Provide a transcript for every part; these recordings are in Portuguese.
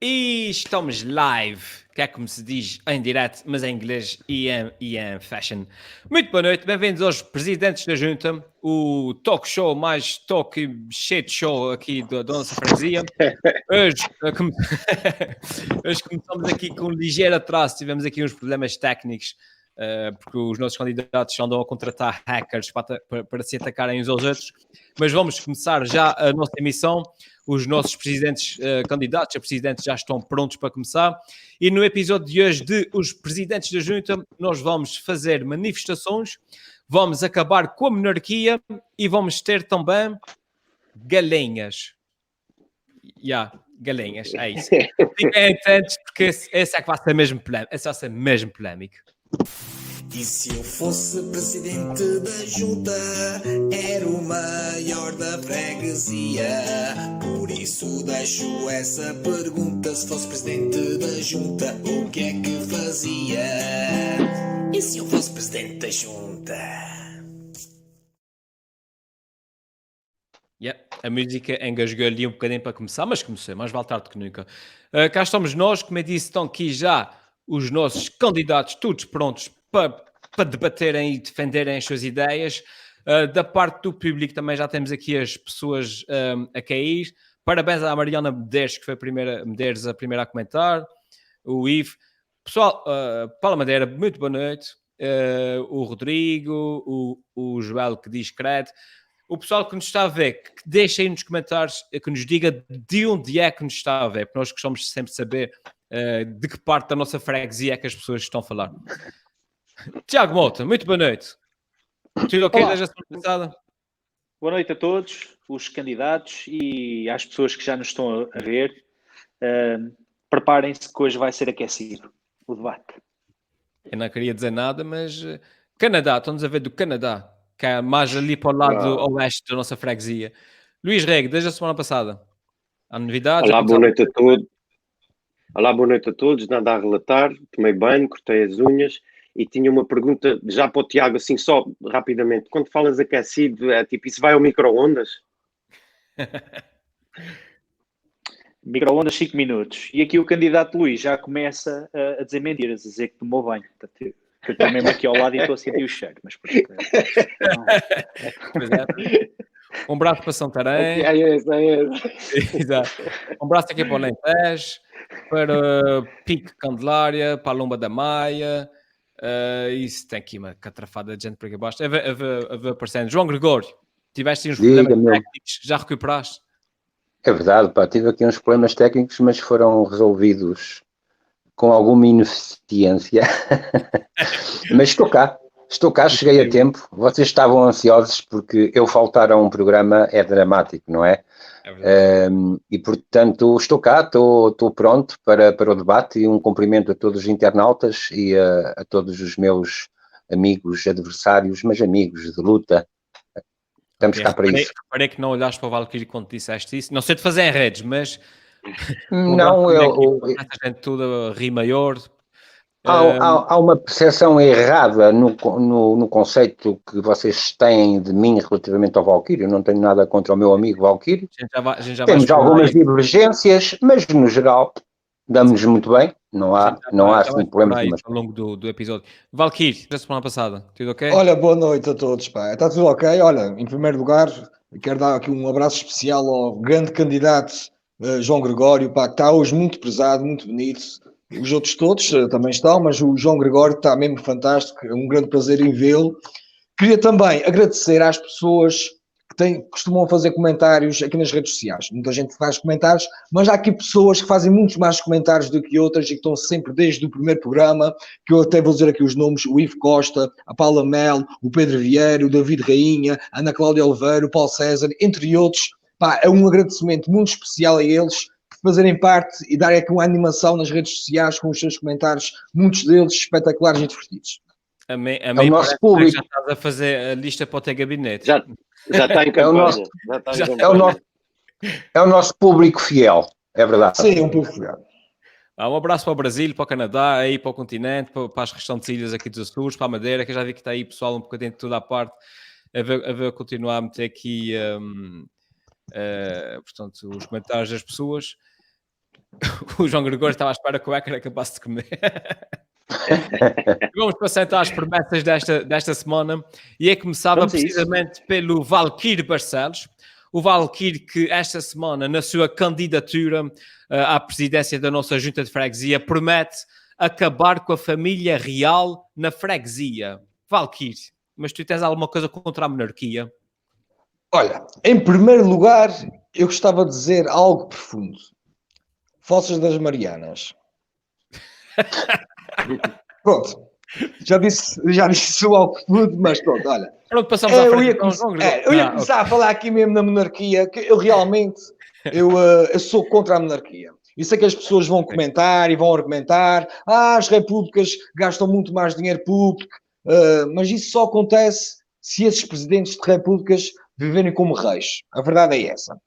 E estamos live, que é como se diz em direto, mas em inglês e em fashion. Muito boa noite, bem-vindos aos Presidentes da Junta, o talk show mais talk cheio de show aqui da nossa freguesia. Hoje, hoje começamos aqui com um ligeiro atraso, tivemos aqui uns problemas técnicos, porque os nossos candidatos andam a contratar hackers para se atacarem uns aos outros, mas vamos começar já a nossa emissão. Os nossos presidentes candidatos a presidentes já estão prontos para começar. E no episódio de hoje de Os Presidentes da Junta, nós vamos fazer manifestações, vamos acabar com a monarquia e vamos ter também galinhas. Galinhas, é isso. Fiquem atentos, porque esse é que vai ser mesmo polémico. Esse vai ser mesmo polémico. E se eu fosse presidente da junta, era o maior da freguesia. Por isso deixo essa pergunta: se fosse presidente da junta, o que é que fazia? E se eu fosse presidente da junta? A música engasgou ali um bocadinho para começar, mas comecei, mais vale tarde que nunca. Cá estamos nós, como eu disse, estão aqui já os nossos candidatos, todos prontos para debaterem e defenderem as suas ideias. Da parte do público também já temos aqui as pessoas a cair. Parabéns à Mariana Medeiros, que foi a primeira a comentar. O Ivo. Pessoal, Paula Madeira, muito boa noite. O Rodrigo, o Joel, que diz credo. O pessoal que nos está a ver, que deixa aí nos comentários, que nos diga de onde é que nos está a ver, porque nós gostamos sempre de saber de que parte da nossa freguesia é que as pessoas estão a falar. Tiago Mota, muito boa noite. Tudo ok desde a semana passada? Boa noite a todos, os candidatos e às pessoas que já nos estão a ver. Preparem-se que hoje vai ser aquecido o debate. Eu não queria dizer nada, mas Canadá, estamos a ver do Canadá, que é mais ali para o lado oeste da nossa freguesia. Luís Rego, desde a semana passada. Há novidades? Olá, boa noite a todos. Olá, boa noite a todos. Nada a relatar. Tomei banho, cortei as unhas e tinha uma pergunta já para o Tiago, assim, só rapidamente. Quando falas aquecido, é tipo, isso vai ao micro-ondas? Micro-ondas 5 minutos. E aqui o candidato Luís já começa a dizer mentiras, a dizer que tomou banho. Portanto, eu estou mesmo aqui ao lado e estou a sentir o cheiro. Mas pois é. Um abraço para Santarém. É esse. Exato. Um abraço aqui para o Alentejo, para Pique Candelária, para a Lomba da Maia. Isso tem aqui uma catrafada de gente por aqui abaixo. A ver aparecendo. João Gregório, tiveste uns problemas técnicos, já recuperaste? É verdade, pá, tive aqui uns problemas técnicos, mas foram resolvidos com alguma ineficiência. Mas estou cá, cheguei a tempo. Vocês estavam ansiosos porque eu faltar a um programa é dramático, não é? E portanto estou cá, estou pronto para o debate e um cumprimento a todos os internautas e a todos os meus amigos, adversários, mas amigos de luta. Estamos cá para isso. Reparei que não olhaste para o Valkyrie quando disseste isso. Não sei de fazer em redes, mas... Não, essa gente toda ri maior. Há uma percepção errada no conceito que vocês têm de mim relativamente ao Valkyrie. Eu não tenho nada contra o meu amigo Valkyrie. Temos algumas divergências, mas no geral damos-nos muito bem. Não há assim problemas ao longo do episódio. Valkyrie, da semana passada, tudo ok? Olha, boa noite a todos, pá. Está tudo ok? Olha, em primeiro lugar, quero dar aqui um abraço especial ao grande candidato João Gregório, pá, que está hoje muito pesado, muito bonito. Os outros todos também estão, mas o João Gregório está mesmo fantástico. É um grande prazer em vê-lo. Queria também agradecer às pessoas que costumam fazer comentários aqui nas redes sociais. Muita gente faz comentários, mas há aqui pessoas que fazem muitos mais comentários do que outras e que estão sempre desde o primeiro programa, que eu até vou dizer aqui os nomes: o Ivo Costa, a Paula Mel, o Pedro Vieira, o David Rainha, a Ana Cláudia Oliveira, o Paulo César, entre outros. Pá, é um agradecimento muito especial a eles por fazerem parte e darem aqui uma animação nas redes sociais com os seus comentários, muitos deles espetaculares e divertidos. A mim o nosso público. Já estás a fazer a lista para o teu gabinete. Já está em campanha. É o nosso público fiel, é verdade. Sim, é um público fiel. Um abraço para o Brasil, para o Canadá, aí para o continente, para as restantes ilhas aqui dos Açores, para a Madeira, que eu já vi que está aí pessoal um bocadinho de toda a parte, a ver continuar a meter aqui portanto, os comentários das pessoas. O João Gregório estava à espera que o Ecker acabasse de comer. Vamos passar então às promessas desta semana e começava Vamos a isso. precisamente pelo Valquírio Barcelos. O Valquírio que esta semana, na sua candidatura à presidência da nossa Junta de Freguesia, promete acabar com a família real na freguesia. Valquírio, mas tu tens alguma coisa contra a monarquia? Olha, em primeiro lugar, eu gostava de dizer algo profundo. Fossas das Marianas. Pronto. Já disse algo profundo, mas pronto, olha. Pronto, passamos à frente. Eu ia começar a falar aqui mesmo na monarquia, que eu realmente eu sou contra a monarquia. E sei que as pessoas vão comentar e vão argumentar, as repúblicas gastam muito mais dinheiro público, mas isso só acontece se esses presidentes de repúblicas viverem como reis. A verdade é essa.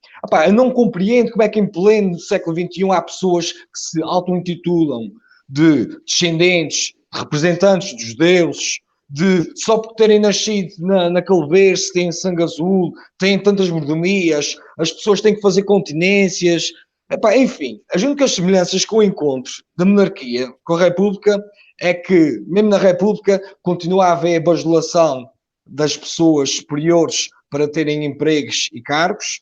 Eu não compreendo como é que em pleno século XXI há pessoas que se auto-intitulam de descendentes, representantes dos deuses, só por terem nascido naquele berço, têm sangue azul, têm tantas mordomias, as pessoas têm que fazer continências. Enfim, as únicas semelhanças que eu encontro da monarquia com a república é que, mesmo na república, continua a haver a bajulação das pessoas superiores para terem empregos e cargos.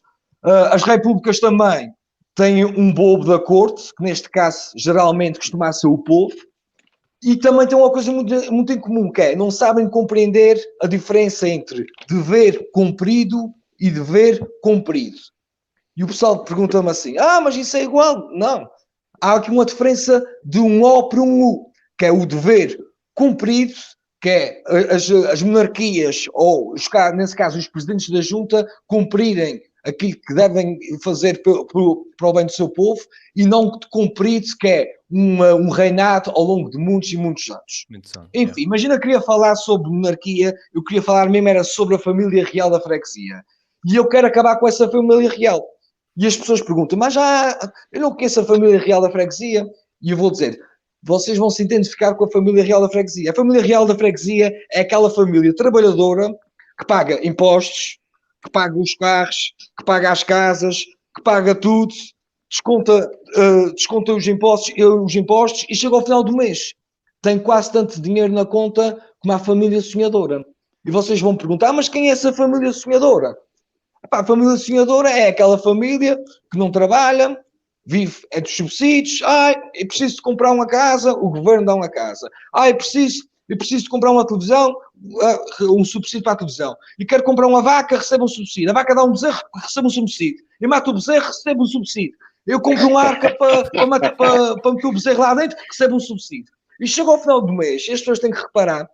As repúblicas também têm um bobo da corte, que neste caso geralmente costuma ser o povo, e também tem uma coisa muito, muito em comum, que é não sabem compreender a diferença entre dever cumprido e dever cumprido. E o pessoal pergunta-me assim, mas isso é igual? Não. Há aqui uma diferença de um O para um U, que é o dever cumprido, que é as monarquias, ou nesse caso os presidentes da junta, cumprirem aquilo que devem fazer para o bem do seu povo, e não cumprido, que é um reinado ao longo de muitos e muitos anos. Enfim, imagina que queria falar sobre monarquia, eu queria falar mesmo era sobre a família real da freguesia. E eu quero acabar com essa família real. E as pessoas perguntam, mas eu não conheço a família real da freguesia. E eu vou dizer, vocês vão se identificar com a família real da freguesia. A família real da freguesia é aquela família trabalhadora que paga impostos, que paga os carros, que paga as casas, que paga tudo, desconta os impostos e chega ao final do mês. Tem quase tanto dinheiro na conta como a família sonhadora. E vocês vão perguntar, mas quem é essa família sonhadora? A família sonhadora é aquela família que não trabalha, vive dos subsídios. Eu preciso de comprar uma casa, o governo dá uma casa. Eu preciso de comprar uma televisão, um subsídio para a televisão. E quero comprar uma vaca, recebo um subsídio. A vaca dá um bezerro, recebo um subsídio. Eu mato o bezerro, recebo um subsídio. Eu compro uma arca para meter o bezerro lá dentro, recebo um subsídio. E chega ao final do mês, as pessoas têm que reparar que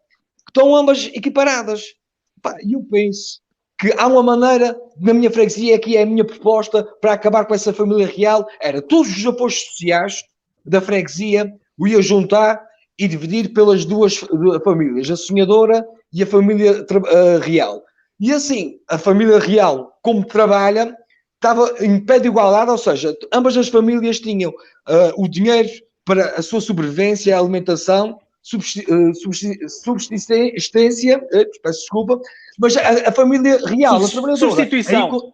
estão ambas equiparadas. E eu penso que há uma maneira, na minha freguesia, que é a minha proposta para acabar com essa família real, era todos os apoios sociais da freguesia, eu ia juntar e dividir pelas duas famílias, a sonhadora e a família real. E assim, a família real, como trabalha, estava em pé de igualdade, ou seja, ambas as famílias tinham o dinheiro para a sua sobrevivência, a alimentação, subsistência, peço desculpa, mas a família real, a trabalhadora... Substituição.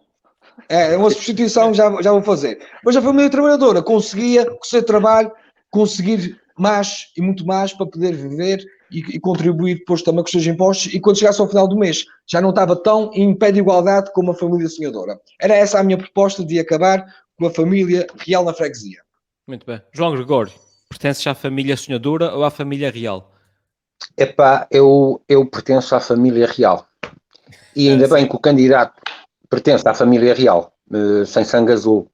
É uma substituição, já vou fazer. Mas a família trabalhadora conseguia, com o seu trabalho, conseguir mais e muito mais para poder viver e contribuir depois também com os seus impostos, e quando chegasse ao final do mês já não estava tão em pé de igualdade como a família sonhadora. Era essa a minha proposta de acabar com a família real na freguesia. Muito bem. João Gregório, pertences à família sonhadora ou à família real? Eu pertenço à família real. E ainda bem que o candidato pertence à família real, sem sangue azul.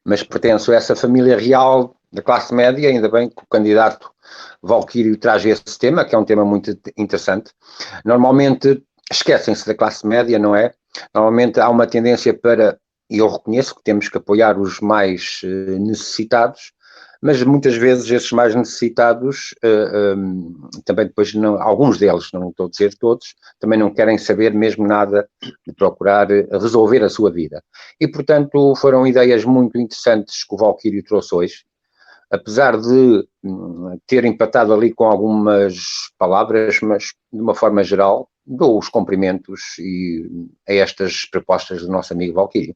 Mas pertenço a essa família real da classe média, ainda bem que o candidato Valquírio traz esse tema, que é um tema muito interessante. Normalmente esquecem-se da classe média, não é? Normalmente há uma tendência para, e eu reconheço que temos que apoiar os mais necessitados, mas muitas vezes esses mais necessitados, também depois, alguns deles, não estou a dizer todos, também não querem saber mesmo nada de procurar resolver a sua vida. E, portanto, foram ideias muito interessantes que o Valquírio trouxe hoje, apesar de ter empatado ali com algumas palavras, mas de uma forma geral, dou os cumprimentos a estas propostas do nosso amigo Valquírio.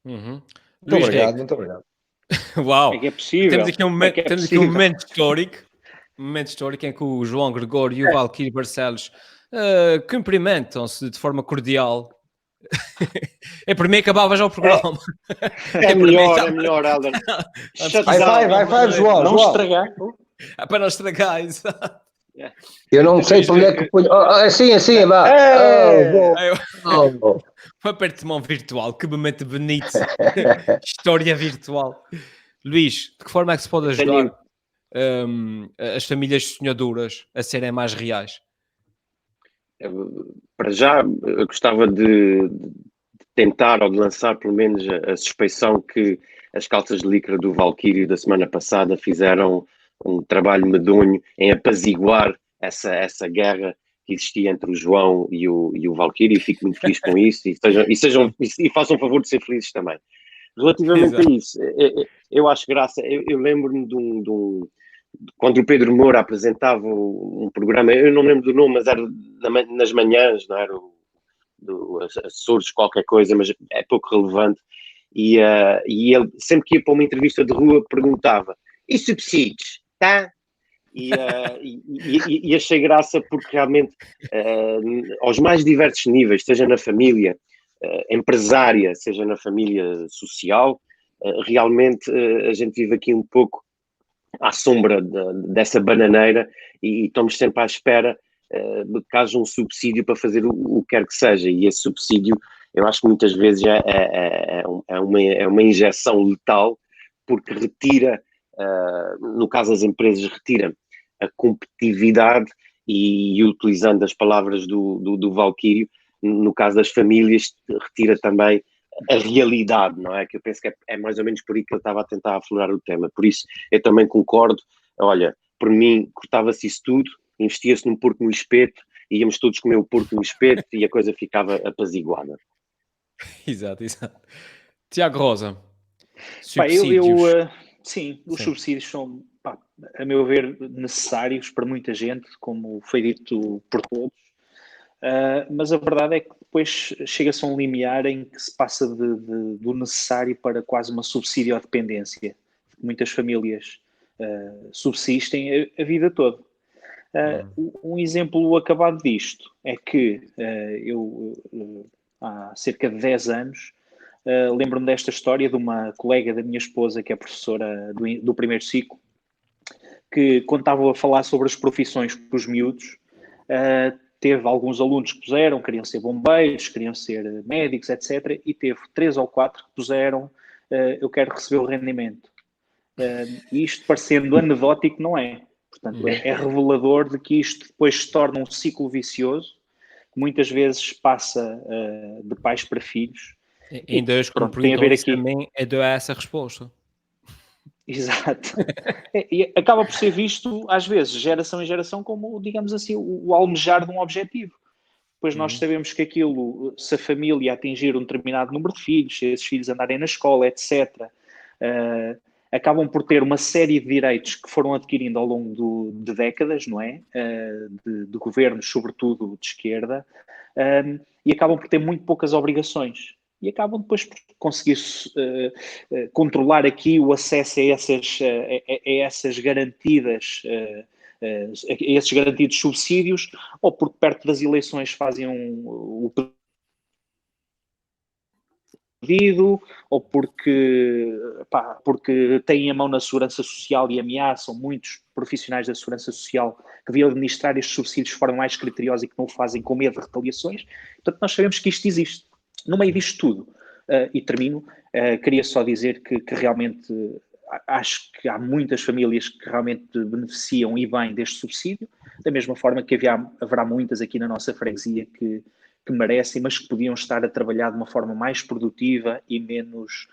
Muito obrigado. Uau! É que é possível. Temos aqui um momento, que é temos aqui um possível. momento histórico em que o João Gregório e o Valquírio Barcelos cumprimentam-se de forma cordial. É para mim acabava já o programa. É para mim melhor, já- é melhor, Helder. Antes que Shut down. High five, João. Não João. estragar. para não estragar, exato. Eu não sei para onde é que ponho. Assim, vá. Bom. Eu- Oh. Um aperto de mão virtual, que momento bonito. História virtual. Luís, de que forma é que se pode ajudar as famílias sonhadoras a serem mais reais? Para já, eu gostava de tentar ou de lançar pelo menos a suspeição que as calças de licra do Valquírio da semana passada fizeram um trabalho medonho em apaziguar essa guerra que existia entre o João e o Valquírio, e fico muito feliz com isso e façam o favor de ser felizes também. Relativamente Exato. a isso, eu acho graça, eu lembro-me quando o Pedro Moura apresentava um programa, eu não lembro do nome, mas era nas manhãs, não era? Do Açores, qualquer coisa, mas é pouco relevante. E ele, sempre que ia para uma entrevista de rua, perguntava: e subsídios? Tá? E achei graça porque realmente, aos mais diversos níveis, seja na família empresária, seja na família social, realmente a gente vive aqui um pouco à sombra dessa bananeira e estamos sempre à espera de que haja um subsídio para fazer o que quer que seja, e esse subsídio eu acho que muitas vezes é uma injeção letal, porque retira, no caso das empresas, retira a competitividade e utilizando as palavras do Valquírio, no caso das famílias, retira também a realidade, não é? Que eu penso que é mais ou menos por aí que eu estava a tentar aflorar o tema. Por isso, eu também concordo. Olha, por mim, cortava-se isso tudo, investia-se num porco no espeto, íamos todos comer o porco no espeto e a coisa ficava apaziguada. Exato. Tiago Rosa, Pá, subsídios. sim, os Sim. subsídios são, pá, a meu ver, necessários para muita gente, como foi dito por todos. Mas a verdade é que depois chega-se a um limiar em que se passa do necessário para quase uma subsídio-dependência. Muitas famílias subsistem a vida toda. Um exemplo acabado disto é que eu, há cerca de 10 anos, lembro-me desta história de uma colega da minha esposa, que é professora do primeiro ciclo, que quando estavam a falar sobre as profissões para os miúdos, teve alguns alunos que puseram, queriam ser bombeiros, queriam ser médicos, etc. E teve 3 ou 4 que puseram, eu quero receber o rendimento. E isto, parecendo anedótico, não é. Portanto, é revelador de que isto depois se torna um ciclo vicioso, que muitas vezes passa de pais para filhos. Ainda hoje, quando Pronto, tem a ver perguntam isso aqui. a mim, eu dou essa resposta. Exato. E acaba por ser visto, às vezes, geração em geração, como, digamos assim, o almejar de um objetivo. Pois nós sabemos que aquilo, se a família atingir um determinado número de filhos, se esses filhos andarem na escola, etc., acabam por ter uma série de direitos que foram adquirindo ao longo de décadas, não é? De governos, sobretudo de esquerda, e acabam por ter muito poucas obrigações. E acabam depois por conseguir controlar aqui o acesso a essas garantidas, a esses garantidos subsídios, ou porque perto das eleições fazem o pedido, ou porque têm a mão na segurança social e ameaçam muitos profissionais da segurança social que deviam administrar estes subsídios de forma mais criteriosa e que não o fazem com medo de retaliações. Portanto, nós sabemos que isto existe. No meio disto tudo, e termino, queria só dizer que realmente acho que há muitas famílias que realmente beneficiam e bem deste subsídio, da mesma forma que haverá muitas aqui na nossa freguesia que merecem, mas que podiam estar a trabalhar de uma forma mais produtiva e menos,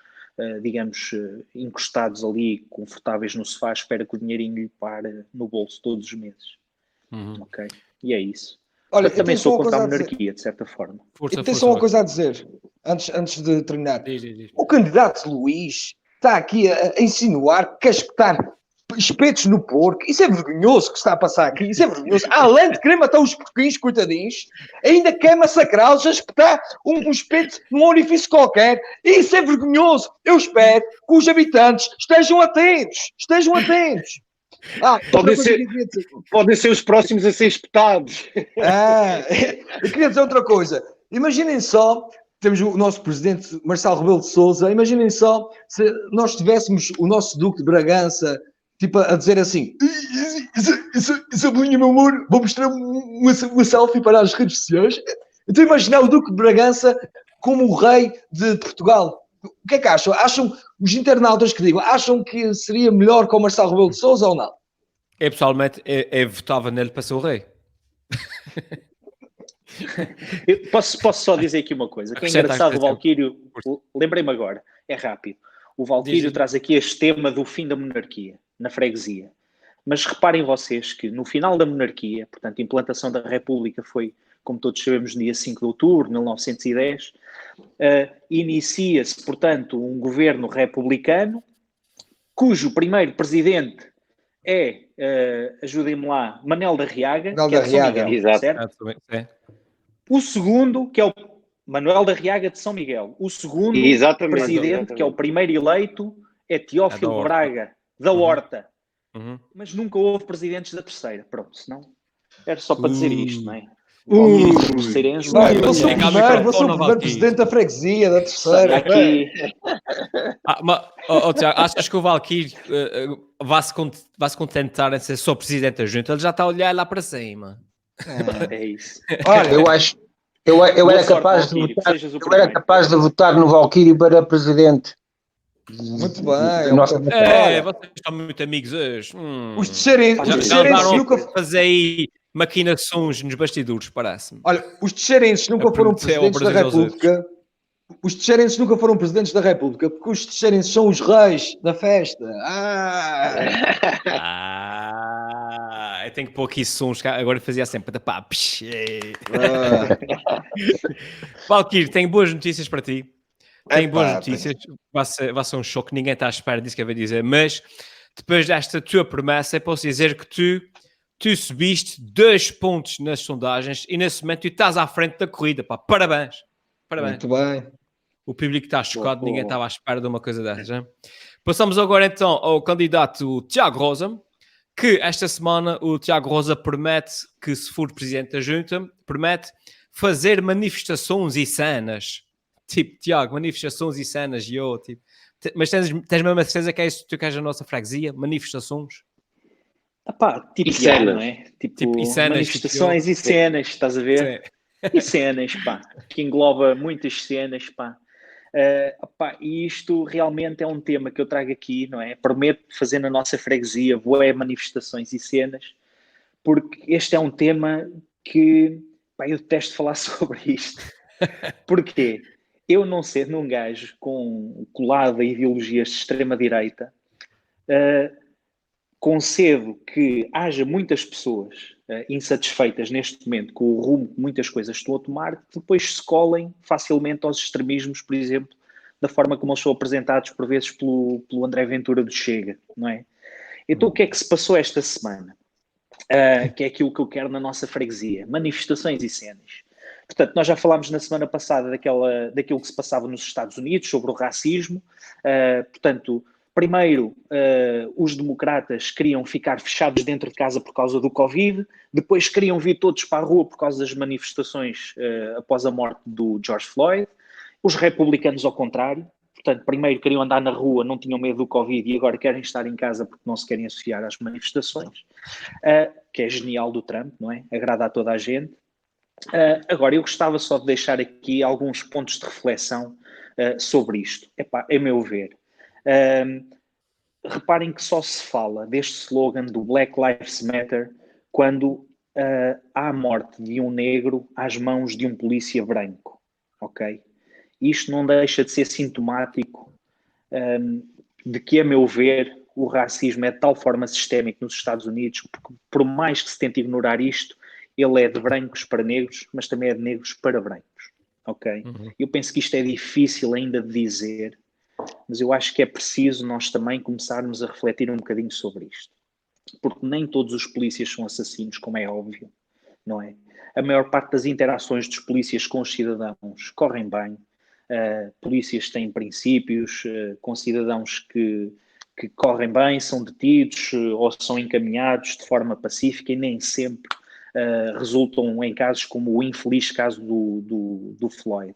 digamos, encostados ali, confortáveis no sofá, à espera que o dinheirinho lhe pare no bolso todos os meses. Ok? E é isso. Olha, Eu também sou contra a monarquia, de certa forma. E tem só uma coisa a dizer, antes de terminar. Diz. O candidato Luís está aqui a insinuar, casquetar espetos no porco. Isso é vergonhoso que está a passar aqui. Isso é vergonhoso. Além de querer matar os porquinhos, coitadinhos, ainda quer massacrá-los a espetar um espeto num orifício qualquer. Isso é vergonhoso. Eu espero que os habitantes estejam atentos. Estejam atentos. Podem ser os próximos a ser espetados. Eu queria dizer outra coisa. Imaginem só, temos o nosso presidente Marcelo Rebelo de Sousa, imaginem só se nós tivéssemos o nosso Duque de Bragança tipo a dizer assim: Sabelinha, meu amor, vou mostrar uma selfie para as redes sociais. Então imaginar o Duque de Bragança como o rei de Portugal. O que é que acham? Acham, os internautas que digam, acham que seria melhor com o Marcelo Rebelo de Sousa ou não? Eu pessoalmente votava nele para ser o rei. Eu posso só dizer aqui uma coisa, que é engraçado, o Valquírio, lembrei-me agora, é rápido, o Valquírio traz aqui este tema do fim da monarquia, na freguesia, mas reparem vocês que no final da monarquia, portanto a implantação da República foi, como todos sabemos, no dia 5 de outubro de 1910, inicia-se, portanto, um governo republicano, cujo primeiro presidente é, ajudem-me lá, Manel da Riaga, que é de São Miguel, Exato. certo? O segundo, que é o Manuel da Riaga de São Miguel. O segundo presidente, que é o primeiro eleito, é Teófilo Braga, da Horta. Mas nunca houve presidentes da terceira. Pronto, senão era só para dizer isto, não é? Eu sou o primeiro presidente da freguesia, da terceira. Aqui. Tiago, achas que o Valquírio vai-se contentar em ser só presidente da junta? Ele já está a olhar lá para cima. É isso. Olha, eu era capaz de votar no Valquírio para presidente. Muito bem. Vocês estão muito amigos hoje. Os teixeirenses nunca fazer aí maquinações nos bastidores, parece-me. Olha, os teixeirenses nunca foram presidentes da República. Os teixeirenses nunca foram presidentes da República, porque os teixeirenses são os reis da festa. Eu tenho que pôr aqui sons, agora fazia sempre. Valquírio, tenho boas notícias para ti. Tenho boas notícias. Vai ser um choque, ninguém está à espera disso que eu vou dizer, mas depois desta tua promessa, eu posso dizer que tu subiste 2 pontos nas sondagens e nesse momento tu estás à frente da corrida, pá. Parabéns. Muito bem. O público está chocado, ninguém estava à espera de uma coisa dessas. Hein? Passamos agora então ao candidato Tiago Rosa, que esta semana o Tiago Rosa promete que, se for presidente da junta, promete fazer manifestações e cenas. Tipo, Tiago, manifestações e cenas, tipo. Mas tens mesmo a certeza que é isso que tu queres na nossa freguesia? Manifestações? Tipo cenas, não é? Tipo e cenas, manifestações e cenas, estás a ver? Sim. E cenas, que engloba muitas cenas, e isto realmente é um tema que eu trago aqui, não é? Prometo fazer na nossa freguesia manifestações e cenas, porque este é um tema que, eu detesto falar sobre isto. Porquê? Eu, não sendo um gajo colado a ideologias de extrema-direita, concedo que haja muitas pessoas insatisfeitas neste momento com o rumo que muitas coisas estão a tomar, que depois se colhem facilmente aos extremismos, por exemplo, da forma como eles são apresentados por vezes pelo André Ventura do Chega, não é? Então o que é que se passou esta semana? Que é aquilo que eu quero na nossa freguesia, manifestações e cenas. Portanto, nós já falámos na semana passada daquilo que se passava nos Estados Unidos, sobre o racismo. Portanto, primeiro, os democratas queriam ficar fechados dentro de casa por causa do Covid, depois queriam vir todos para a rua por causa das manifestações após a morte do George Floyd. Os republicanos, ao contrário. Portanto, primeiro queriam andar na rua, não tinham medo do Covid e agora querem estar em casa porque não se querem associar às manifestações. Que é genial do Trump, não é? Agrada a toda a gente. Agora, eu gostava só de deixar aqui alguns pontos de reflexão sobre isto. A meu ver. Reparem que só se fala deste slogan do Black Lives Matter quando há a morte de um negro às mãos de um polícia branco. Ok? Isto não deixa de ser sintomático de que, a meu ver, o racismo é de tal forma sistémico nos Estados Unidos, porque por mais que se tente ignorar isto, ele é de brancos para negros, mas também é de negros para brancos, ok? Eu penso que isto é difícil ainda de dizer, Mas eu acho que é preciso nós também começarmos a refletir um bocadinho sobre isto. Porque nem todos os polícias são assassinos, como é óbvio, não é? A maior parte das interações dos polícias com os cidadãos correm bem. Polícias têm princípios, com cidadãos que correm bem, são detidos ou são encaminhados de forma pacífica e nem sempre resultam em casos como o infeliz caso do Floyd.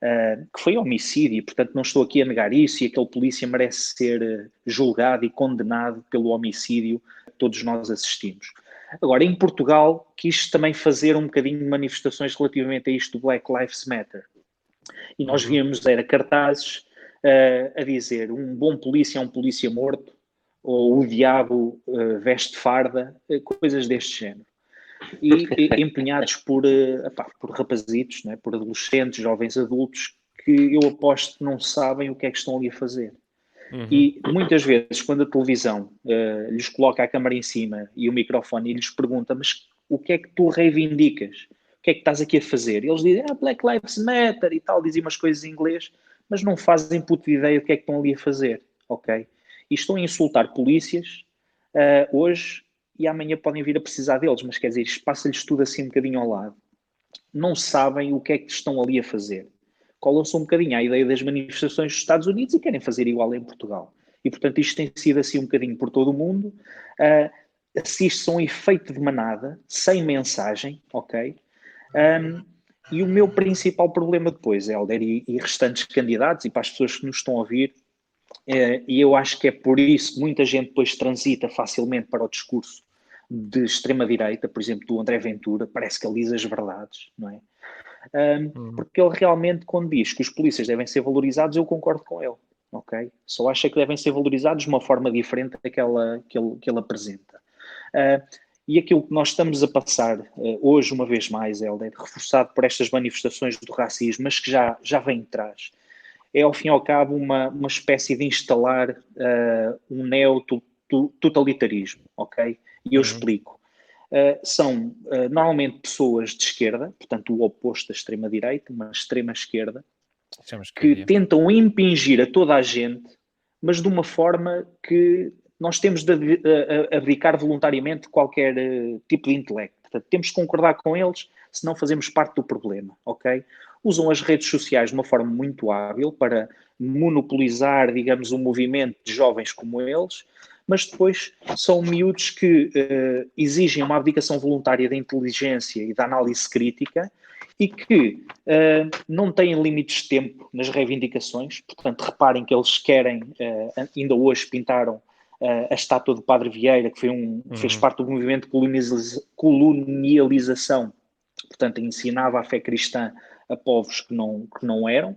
Que foi homicídio, portanto não estou aqui a negar isso, e aquele polícia merece ser julgado e condenado pelo homicídio que todos nós assistimos. Agora, em Portugal, quis também fazer um bocadinho de manifestações relativamente a isto do Black Lives Matter. E nós víamos, era cartazes a dizer um bom polícia é um polícia morto, ou o diabo veste farda, coisas deste género. E empenhados por rapazitos, não é? Por adolescentes, jovens adultos, que eu aposto que não sabem o que é que estão ali a fazer. E muitas vezes, quando a televisão lhes coloca a câmara em cima e o microfone e lhes pergunta, mas o que é que tu reivindicas? O que é que estás aqui a fazer? Eles dizem, Black Lives Matter e tal, dizem umas coisas em inglês, mas não fazem puta ideia do que é que estão ali a fazer, ok? E estão a insultar polícias hoje e amanhã podem vir a precisar deles, mas quer dizer, isto passa-lhes tudo assim um bocadinho ao lado. Não sabem o que é que estão ali a fazer. Colam-se um bocadinho à ideia das manifestações dos Estados Unidos e querem fazer igual em Portugal. E, portanto, isto tem sido assim um bocadinho por todo o mundo. Assiste-se a um efeito de manada, sem mensagem, ok? E o meu principal problema depois, Hélder, e restantes candidatos, e para as pessoas que nos estão a ouvir, e eu acho que é por isso que muita gente depois transita facilmente para o discurso de extrema-direita, por exemplo, do André Ventura, parece que ele diz as verdades, não é? Porque ele realmente, quando diz que os polícias devem ser valorizados, eu concordo com ele, ok? Só acho que devem ser valorizados de uma forma diferente daquela que ele apresenta. E aquilo que nós estamos a passar hoje, uma vez mais, Hélder, reforçado por estas manifestações do racismo, mas que já vem de trás, é, ao fim e ao cabo, uma espécie de instalar um neo-totalitarismo, ok? E eu explico. São normalmente pessoas de esquerda, portanto o oposto da extrema-direita, uma extrema-esquerda, que tentam impingir a toda a gente, mas de uma forma que nós temos de abdicar voluntariamente de qualquer tipo de intelecto. Portanto, temos que concordar com eles, senão fazemos parte do problema, ok? Usam as redes sociais de uma forma muito hábil para monopolizar, digamos, um movimento de jovens como eles, mas depois são miúdos que exigem uma abdicação voluntária da inteligência e da análise crítica e que não têm limites de tempo nas reivindicações. Portanto, reparem que eles querem, ainda hoje pintaram a estátua do Padre Vieira, que fez parte do movimento de colonialização, portanto, ensinava a fé cristã a povos que não eram.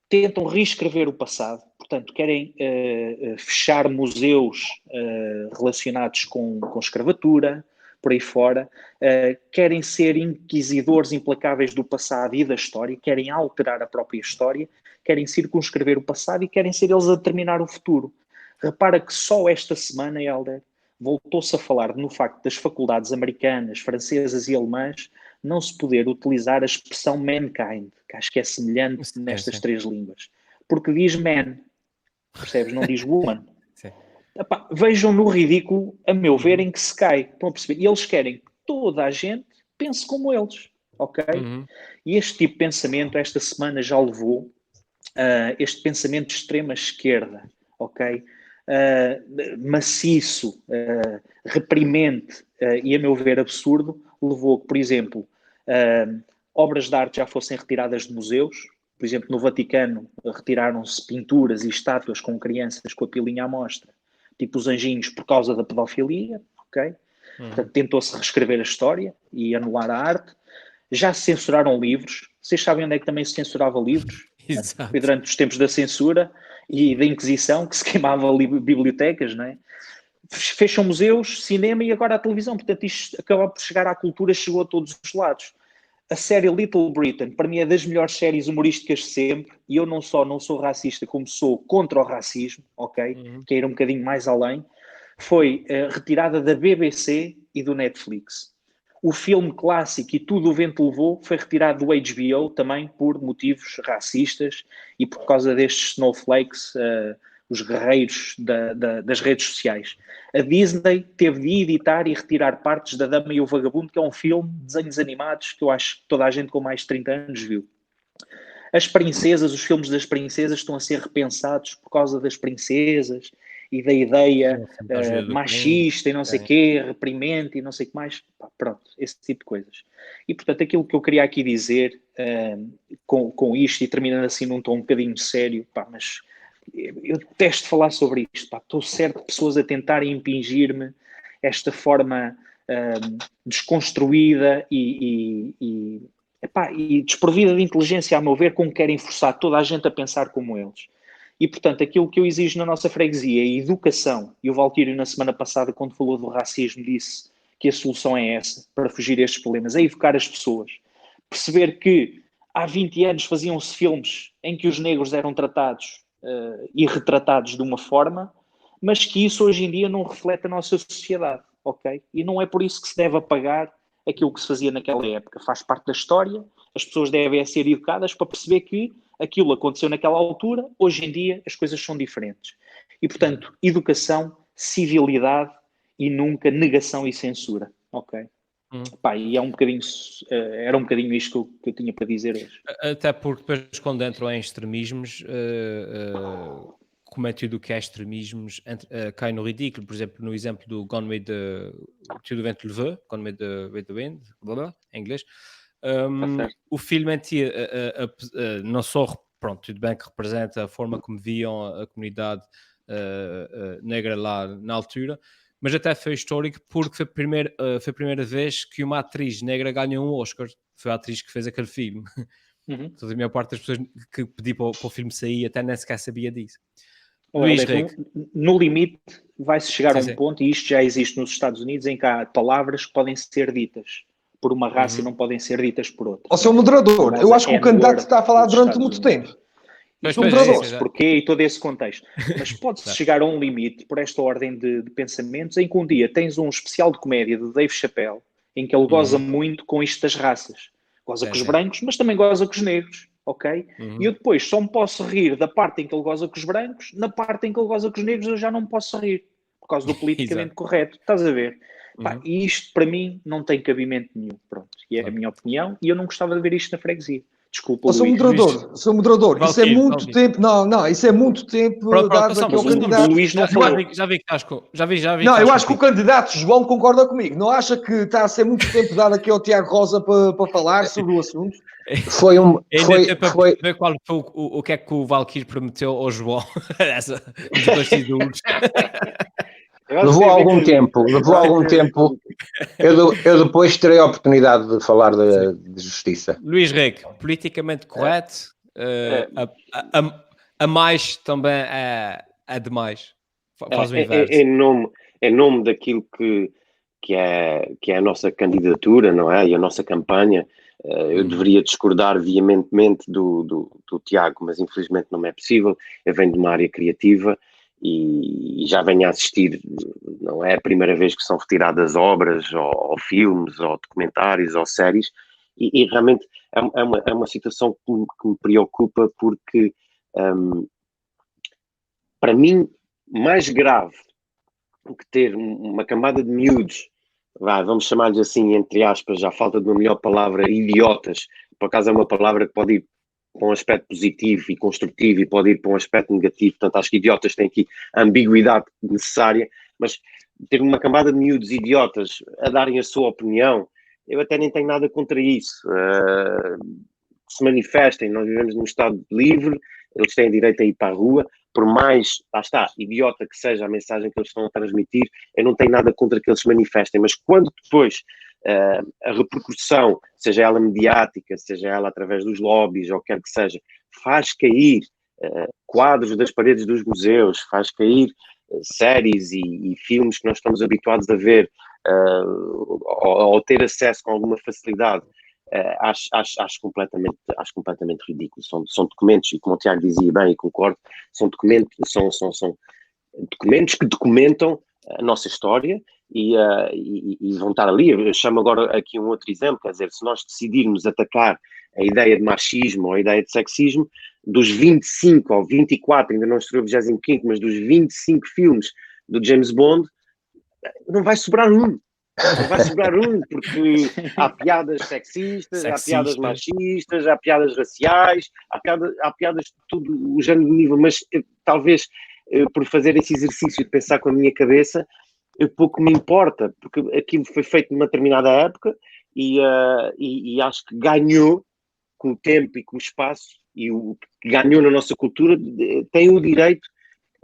Tentam reescrever o passado, portanto, querem fechar museus relacionados com escravatura, por aí fora, querem ser inquisidores implacáveis do passado e da história, querem alterar a própria história, querem circunscrever o passado e querem ser eles a determinar o futuro. Repara que só esta semana, Hélder, voltou-se a falar no facto das faculdades americanas, francesas e alemãs não se poder utilizar a expressão mankind, que acho que é semelhante nestas três línguas. Porque diz man, percebes? Não diz woman. Epá, vejam no ridículo, a meu ver, em que se cai. Estão a perceber? E eles querem que toda a gente pense como eles, ok? E este tipo de pensamento, esta semana já levou este pensamento de extrema esquerda, ok? Maciço, reprimente e, a meu ver, absurdo, levou que, por exemplo, obras de arte já fossem retiradas de museus. Por exemplo, no Vaticano retiraram-se pinturas e estátuas com crianças com a pilinha à mostra, tipo os anjinhos, por causa da pedofilia, ok? Portanto, tentou-se reescrever a história e anular a arte. Já se censuraram livros. Vocês sabem onde é que também se censurava livros? Exato. Foi durante os tempos da censura e da Inquisição, que se queimavam bibliotecas, não é? Fecham museus, cinema e agora a televisão. Portanto, isto acaba por chegar à cultura, chegou a todos os lados. A série Little Britain, para mim, é das melhores séries humorísticas de sempre, e eu não sou racista, como sou contra o racismo, ok? Quero ir um bocadinho mais além. Foi retirada da BBC e do Netflix. O filme clássico E Tudo o Vento Levou foi retirado do HBO também por motivos racistas e por causa destes snowflakes, os guerreiros das redes sociais. A Disney teve de editar e retirar partes da Dama e o Vagabundo, que é um filme de desenhos animados que eu acho que toda a gente com mais de 30 anos viu. As princesas, os filmes das princesas estão a ser repensados por causa das princesas e da ideia machista e não sei o quê, reprimente e não sei o que mais. Pá, pronto, esse tipo de coisas. E, portanto, aquilo que eu queria aqui dizer com isto, e terminando assim num tom um bocadinho sério, pá, mas eu detesto falar sobre isto, pá, estou certo de pessoas a tentarem impingir-me esta forma desconstruída e desprovida de inteligência, a meu ver, como querem forçar toda a gente a pensar como eles. E, portanto, aquilo que eu exijo na nossa freguesia é educação. E o Valquírio, na semana passada, quando falou do racismo, disse que a solução é essa, para fugir a estes problemas, é educar as pessoas. Perceber que há 20 anos faziam-se filmes em que os negros eram tratados e retratados de uma forma, mas que isso hoje em dia não reflete a nossa sociedade, ok? E não é por isso que se deve apagar aquilo que se fazia naquela época. Faz parte da história, as pessoas devem ser educadas para perceber que aquilo aconteceu naquela altura, hoje em dia as coisas são diferentes. E, portanto, educação, civilidade e nunca negação e censura, ok? Pá, e era um bocadinho isto que eu tinha para dizer hoje. Até porque depois quando entram em extremismos, como é tudo o que é extremismos, cai no ridículo. Por exemplo, no exemplo do Gone with the Tudo o Vento Levou, Gone with the Wind, blá, blá, em inglês, o filme em si não só, pronto, tudo bem que representa a forma como viam a comunidade negra lá na altura, mas até foi histórico porque foi a primeira vez que uma atriz negra ganhou um Oscar. Foi a atriz que fez aquele filme. Então, a maior parte das pessoas que pediu para o filme sair até nem sequer sabia disso. Luís Reque. No limite vai-se chegar a um ponto, e isto já existe nos Estados Unidos, em que há palavras que podem ser ditas por uma raça e não podem ser ditas por outra. Ó, seu moderador, eu acho que o candidato está a falar durante muito tempo. Porquê e todo esse contexto. Mas pode-se chegar a um limite por esta ordem de pensamentos em que um dia tens um especial de comédia de Dave Chappelle em que ele goza muito com isto das raças. Goza com os brancos, mas também goza com os negros, ok? E eu depois só me posso rir da parte em que ele goza com os brancos, na parte em que ele goza com os negros eu já não me posso rir, por causa do politicamente correto. Estás a ver? Pá, e isto para mim não tem cabimento nenhum, pronto. E é a minha opinião e eu não gostava de ver isto na freguesia. Desculpa, sou moderador, isso é muito tempo. Não, isso é muito tempo dado aqui ao candidato. Luís não falou. Já vi que estás com. Não, eu acho que o candidato João concorda comigo. Não acha que está a ser muito tempo dado aqui ao Tiago Rosa para falar sobre o assunto? Foi ver qual foi o que é que o Valquírio prometeu ao João. Os bastidores. Levou algum tempo. Eu depois terei a oportunidade de falar de justiça. Luís Reque, politicamente correto, a mais também é demais. Faz o inverso. Em nome daquilo que é a nossa candidatura, não é? E a nossa campanha, eu deveria discordar veementemente do Tiago, mas infelizmente não é possível. Eu venho de uma área criativa e já venho a assistir, não é a primeira vez que são retiradas obras, ou filmes, ou documentários, ou séries, e realmente é uma situação que me preocupa porque, para mim, mais grave do que ter uma camada de miúdos, vamos chamar-lhes assim, entre aspas, já falta de uma melhor palavra, idiotas, por acaso é uma palavra que pode ir para um aspecto positivo e construtivo e pode ir para um aspecto negativo, portanto acho que idiotas têm aqui a ambiguidade necessária, mas ter uma camada de miúdos idiotas a darem a sua opinião, eu até nem tenho nada contra isso, que se manifestem, nós vivemos num Estado livre, eles têm direito a ir para a rua, por mais, lá está, idiota que seja a mensagem que eles estão a transmitir, eu não tenho nada contra que eles se manifestem, mas quando depois a repercussão, seja ela mediática, seja ela através dos lobbies, ou quer que seja, faz cair quadros das paredes dos museus, faz cair séries e filmes que nós estamos habituados a ver, ou ter acesso com alguma facilidade, acho completamente ridículo. São documentos, e como o Tiago dizia bem, e concordo, são documentos que documentam a nossa história e vão estar ali. Eu chamo agora aqui um outro exemplo, quer dizer, se nós decidirmos atacar a ideia de machismo ou a ideia de sexismo, dos 25 ou 24, ainda não estreou o 25º, mas dos 25 filmes do James Bond, não vai sobrar um. Não vai sobrar um, porque há piadas sexistas, há piadas machistas, há piadas raciais, há piadas de todo o género de nível, mas talvez por fazer esse exercício de pensar com a minha cabeça, pouco me importa, porque aquilo foi feito numa determinada época e acho que ganhou com o tempo e com o espaço, e o que ganhou na nossa cultura tem o direito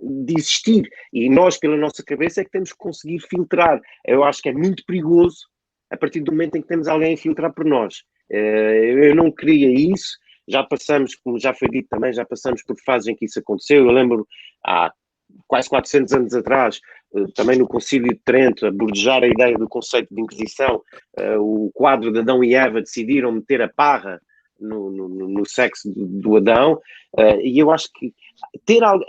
de existir, e nós pela nossa cabeça é que temos que conseguir filtrar. Eu acho que é muito perigoso a partir do momento em que temos alguém a filtrar por nós. Eu não queria isso, já passamos, como já foi dito também, já passamos por fases em que isso aconteceu. Eu lembro há quase 400 anos atrás, também no Concílio de Trento, a bordejar a ideia do conceito de Inquisição, o quadro de Adão e Eva decidiram meter a parra no sexo do Adão, e eu acho que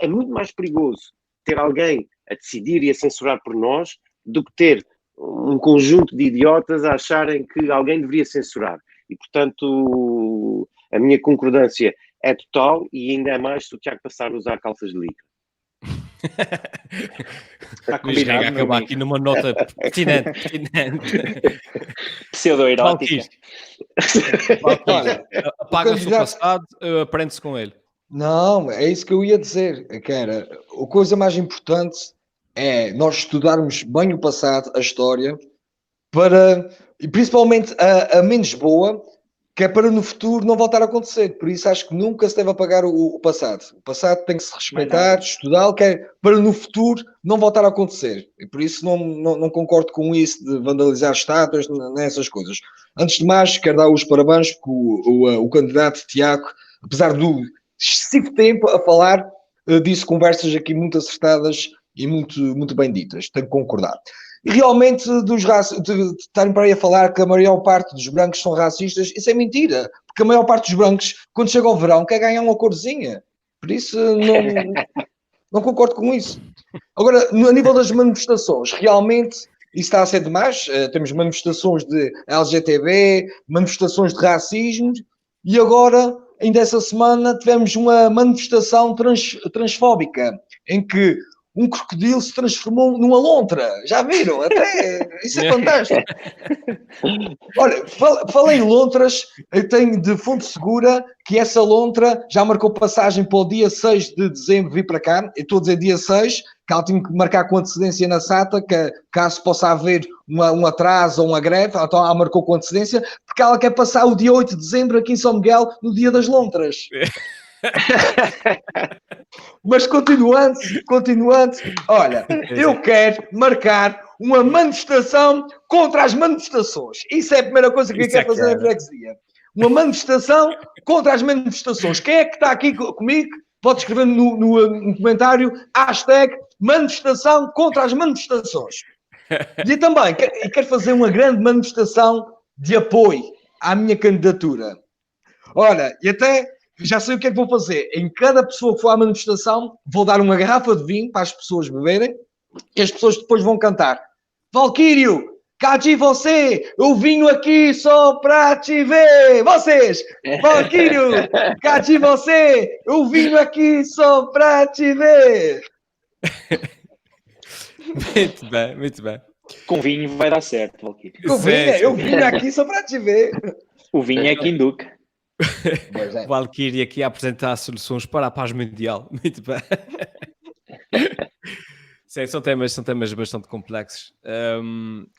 é muito mais perigoso ter alguém a decidir e a censurar por nós do que ter um conjunto de idiotas a acharem que alguém deveria censurar. E, portanto, a minha concordância é total, e ainda é mais se o Tiago passar a usar calças de licra. Está combinado, acabar aqui numa nota pertinente. Pseudo-erótica. Olha, apaga-se o passado, aprende-se com ele. Não, é isso que eu ia dizer, que era, a coisa mais importante é nós estudarmos bem o passado, a história, e principalmente a menos boa, que é para no futuro não voltar a acontecer. Por isso acho que nunca se deve apagar o passado. O passado tem que se respeitar, estudá-lo, que é para no futuro não voltar a acontecer. E por isso não concordo com isso de vandalizar estátuas, nessas coisas. Antes de mais, quero dar os parabéns porque o candidato Tiago, apesar do excessivo tempo a falar, disse conversas aqui muito acertadas e muito bem ditas. Tenho que concordar. E realmente, de estarem para aí a falar que a maior parte dos brancos são racistas, isso é mentira. Porque a maior parte dos brancos, quando chega ao verão, quer ganhar uma corzinha. Por isso, não concordo com isso. Agora, a nível das manifestações, realmente, isso está a ser demais. Temos manifestações de LGTB, manifestações de racismo, e agora, ainda essa semana, tivemos uma manifestação transfóbica, em que um crocodilo se transformou numa lontra. Já viram? Até isso é fantástico. Olha, falei em lontras, eu tenho de fonte segura que essa lontra já marcou passagem para o dia 6 de dezembro vir para cá. Eu estou a dizer dia 6, que ela tinha que marcar com antecedência na SATA, que caso possa haver um atraso ou uma greve, então ela marcou com antecedência, porque ela quer passar o dia 8 de dezembro aqui em São Miguel, no dia das lontras. Mas continuando, olha, eu quero marcar uma manifestação contra as manifestações. Isso é a primeira coisa que eu quero fazer na freguesia. Uma manifestação contra as manifestações. Quem é que está aqui comigo? Pode escrever no comentário #manifestação contra as manifestações. E também quero fazer uma grande manifestação de apoio à minha candidatura. Olha, e até já sei o que é que vou fazer. Em cada pessoa que for à manifestação, vou dar uma garrafa de vinho para as pessoas beberem e as pessoas depois vão cantar: Valquírio, cá de você, eu vim aqui só para te ver. Vocês, Valquírio, cá de você, eu vim aqui só para te ver. Muito bem, muito bem. Com vinho vai dar certo, Valquírio. Eu vim aqui só para te ver. O vinho é quinduca. É. Valquíria aqui a apresentar soluções para a paz mundial. Muito bem. Sim, são temas bastante complexos.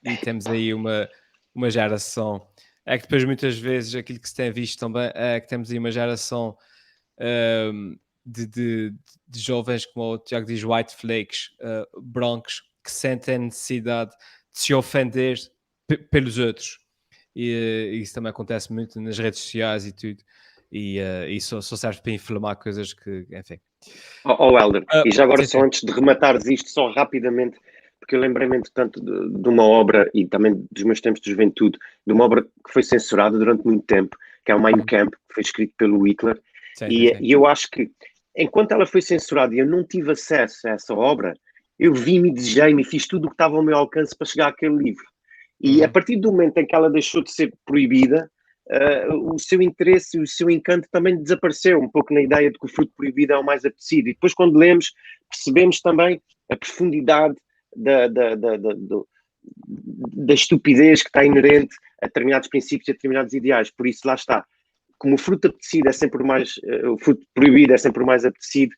E temos aí uma geração. É que depois muitas vezes aquilo que se tem visto também é que temos aí uma geração de jovens, como o Tiago diz, white flakes, brancos, que sentem a necessidade de se ofender pelos outros. E isso também acontece muito nas redes sociais e tudo, e isso só serve para inflamar coisas que, enfim. Helder, e já agora só antes de rematares isto, só rapidamente, porque eu lembrei-me entretanto de uma obra, e também dos meus tempos de juventude, de uma obra que foi censurada durante muito tempo, que é o Mein Kampf, que foi escrito pelo Hitler, e eu acho que enquanto ela foi censurada e eu não tive acesso a essa obra, eu vi-me, desejei-me e fiz tudo o que estava ao meu alcance para chegar àquele livro. E a partir do momento em que ela deixou de ser proibida, o seu interesse e o seu encanto também desapareceu, um pouco na ideia de que o fruto proibido é o mais apetecido. E depois, quando lemos, percebemos também a profundidade da estupidez que está inerente a determinados princípios e a determinados ideais. Por isso, lá está. Como o fruto apetecido é sempre mais, o fruto proibido é sempre o mais apetecido,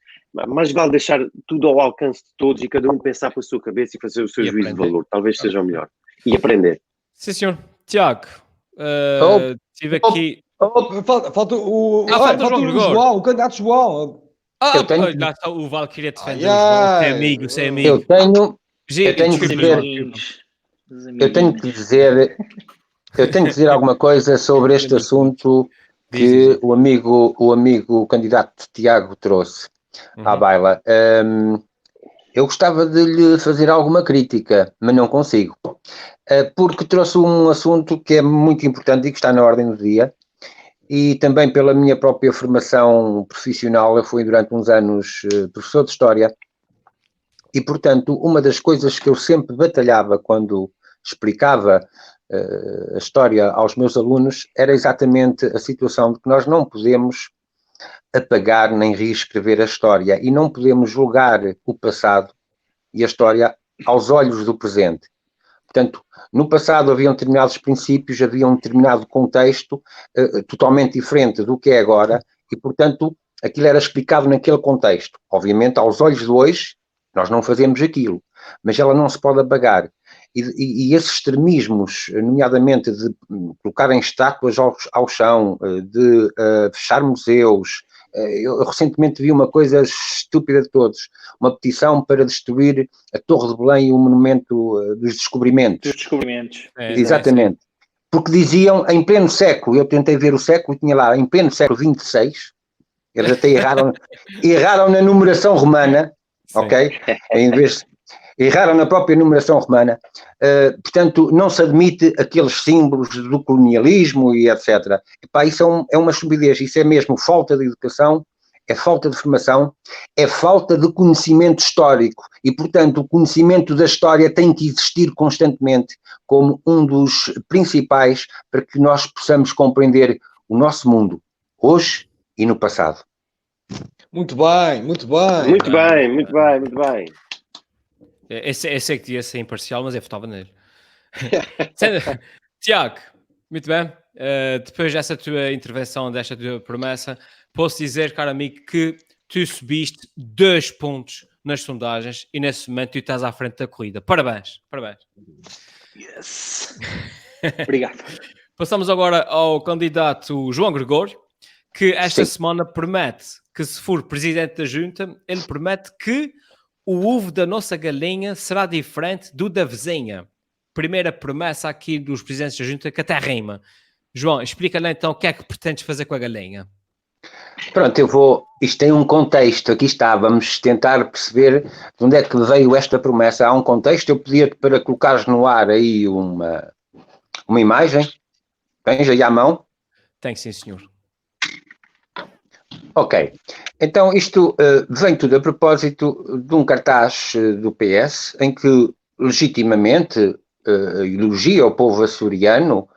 mais vale deixar tudo ao alcance de todos e cada um pensar pela sua cabeça e fazer o seu juízo de valor. Talvez seja o melhor. E aprender. Sim, senhor. Tiago, tive aqui... Falta o João o candidato João. Eu tenho- Lá está o Val queria defender Ai, o João. Você é amigo, Eu tenho que Desculpa, dizer- João. eu tenho que dizer alguma coisa sobre este assunto que o amigo candidato Tiago trouxe à baila. Eu gostava de lhe fazer alguma crítica, mas não consigo, porque trouxe um assunto que é muito importante e que está na ordem do dia, e também pela minha própria formação profissional. Eu fui durante uns anos professor de História, e portanto uma das coisas que eu sempre batalhava quando explicava a História aos meus alunos era exatamente a situação de que nós não podemos apagar nem reescrever a história e não podemos julgar o passado e a história aos olhos do presente. Portanto, no passado haviam determinados princípios, havia um determinado contexto totalmente diferente do que é agora e, portanto, aquilo era explicado naquele contexto. Obviamente, aos olhos de hoje, nós não fazemos aquilo, mas ela não se pode apagar. E esses extremismos, nomeadamente de colocarem estátuas ao chão, de fechar museus. Eu recentemente vi uma coisa estúpida de todos, uma petição para destruir a Torre de Belém e o Monumento dos Descobrimentos. Dos descobrimentos. Exatamente. Porque diziam, em pleno século, eu tentei ver o século e tinha lá, em pleno século XXVI, eles até erraram na numeração romana, ok? Em vez erraram na própria numeração romana, portanto, não se admite aqueles símbolos do colonialismo e etc. Epá, isso é uma estupidez, isso é mesmo falta de educação, é falta de formação, é falta de conhecimento histórico e, portanto, o conhecimento da história tem que existir constantemente como um dos principais para que nós possamos compreender o nosso mundo, hoje e no passado. Muito bem, muito bem. Muito bem, muito bem, muito bem. Esse é que devia ser imparcial, mas eu votava nele. Tiago, muito bem. Depois dessa tua intervenção, desta tua promessa, posso dizer, caro amigo, que tu subiste 2 pontos nas sondagens e nesse momento tu estás à frente da corrida. Parabéns, parabéns. Yes. Obrigado. Passamos agora ao candidato João Gregório, que esta semana promete que, se for presidente da junta, ele promete que o ovo da nossa galinha será diferente do da vizinha. Primeira promessa aqui dos presidentes da junta que até rima. João, explica-lhe então o que é que pretendes fazer com a galinha. Pronto, isto tem um contexto, aqui está, vamos tentar perceber de onde é que veio esta promessa. Há um contexto, eu pedia-te para colocares no ar aí uma imagem, tens aí à mão? Tem, sim, senhor. Ok, então isto vem tudo a propósito de um cartaz do PS em que legitimamente elogia o povo açoriano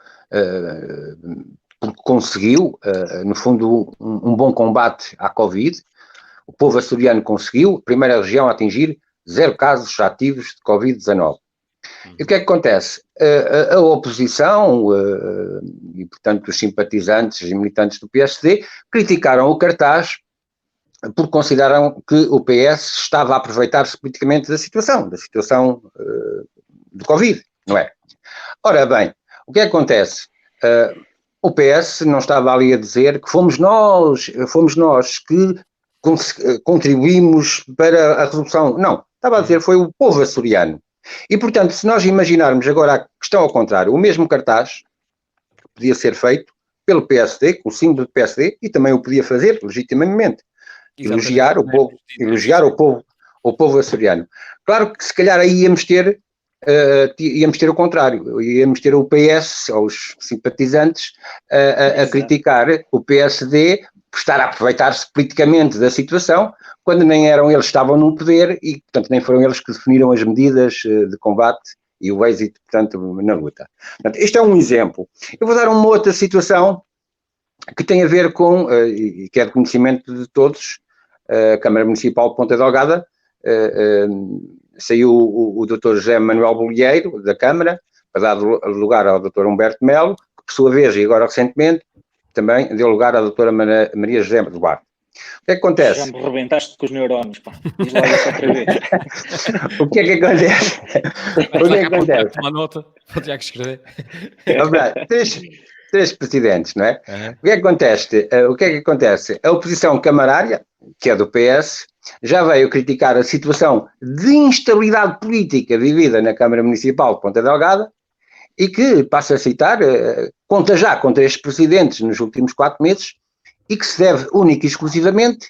porque conseguiu, no fundo, um bom combate à Covid. O povo açoriano conseguiu, a primeira região a atingir 0 casos ativos de Covid-19. E o que é que acontece? A oposição e, portanto, os simpatizantes e militantes do PSD criticaram o cartaz porque consideraram que o PS estava a aproveitar-se politicamente da situação de Covid, não é? Ora bem, o que é que acontece? O PS não estava ali a dizer que fomos nós que contribuímos para a resolução. Não, estava a dizer foi o povo açoriano. E, portanto, se nós imaginarmos agora a questão ao contrário, o mesmo cartaz podia ser feito pelo PSD, com o símbolo do PSD, e também o podia fazer legitimamente. Elogiar o povo açoriano. Claro que se calhar aí íamos ter íamos ter o contrário, íamos ter o PS, ou os simpatizantes, a criticar o PSD por estar a aproveitar-se politicamente da situação, quando nem eram eles que estavam no poder e, portanto, nem foram eles que definiram as medidas de combate e o êxito, portanto, na luta. Portanto, este é um exemplo. Eu vou dar uma outra situação que tem a ver com, e que é de conhecimento de todos, a Câmara Municipal de Ponta Delgada. Saiu o Dr. José Manuel Bolieiro, da Câmara, para dar lugar ao Dr. Humberto Melo, que por sua vez, e agora recentemente, também deu lugar à Dra. Maria José Duarte. O que é que acontece? Já me rebentaste com os neurónios, pá. Diz lá isso outra vez. O que é que acontece? O que é que acontece? Tomar nota, vou ter que escrever. Três presidentes, não é? O que é que acontece? A oposição camarária, que é do PS, já veio criticar a situação de instabilidade política vivida na Câmara Municipal de Ponta Delgada e que, passo a citar, conta já com 3 presidentes nos últimos 4 meses e que se deve única e exclusivamente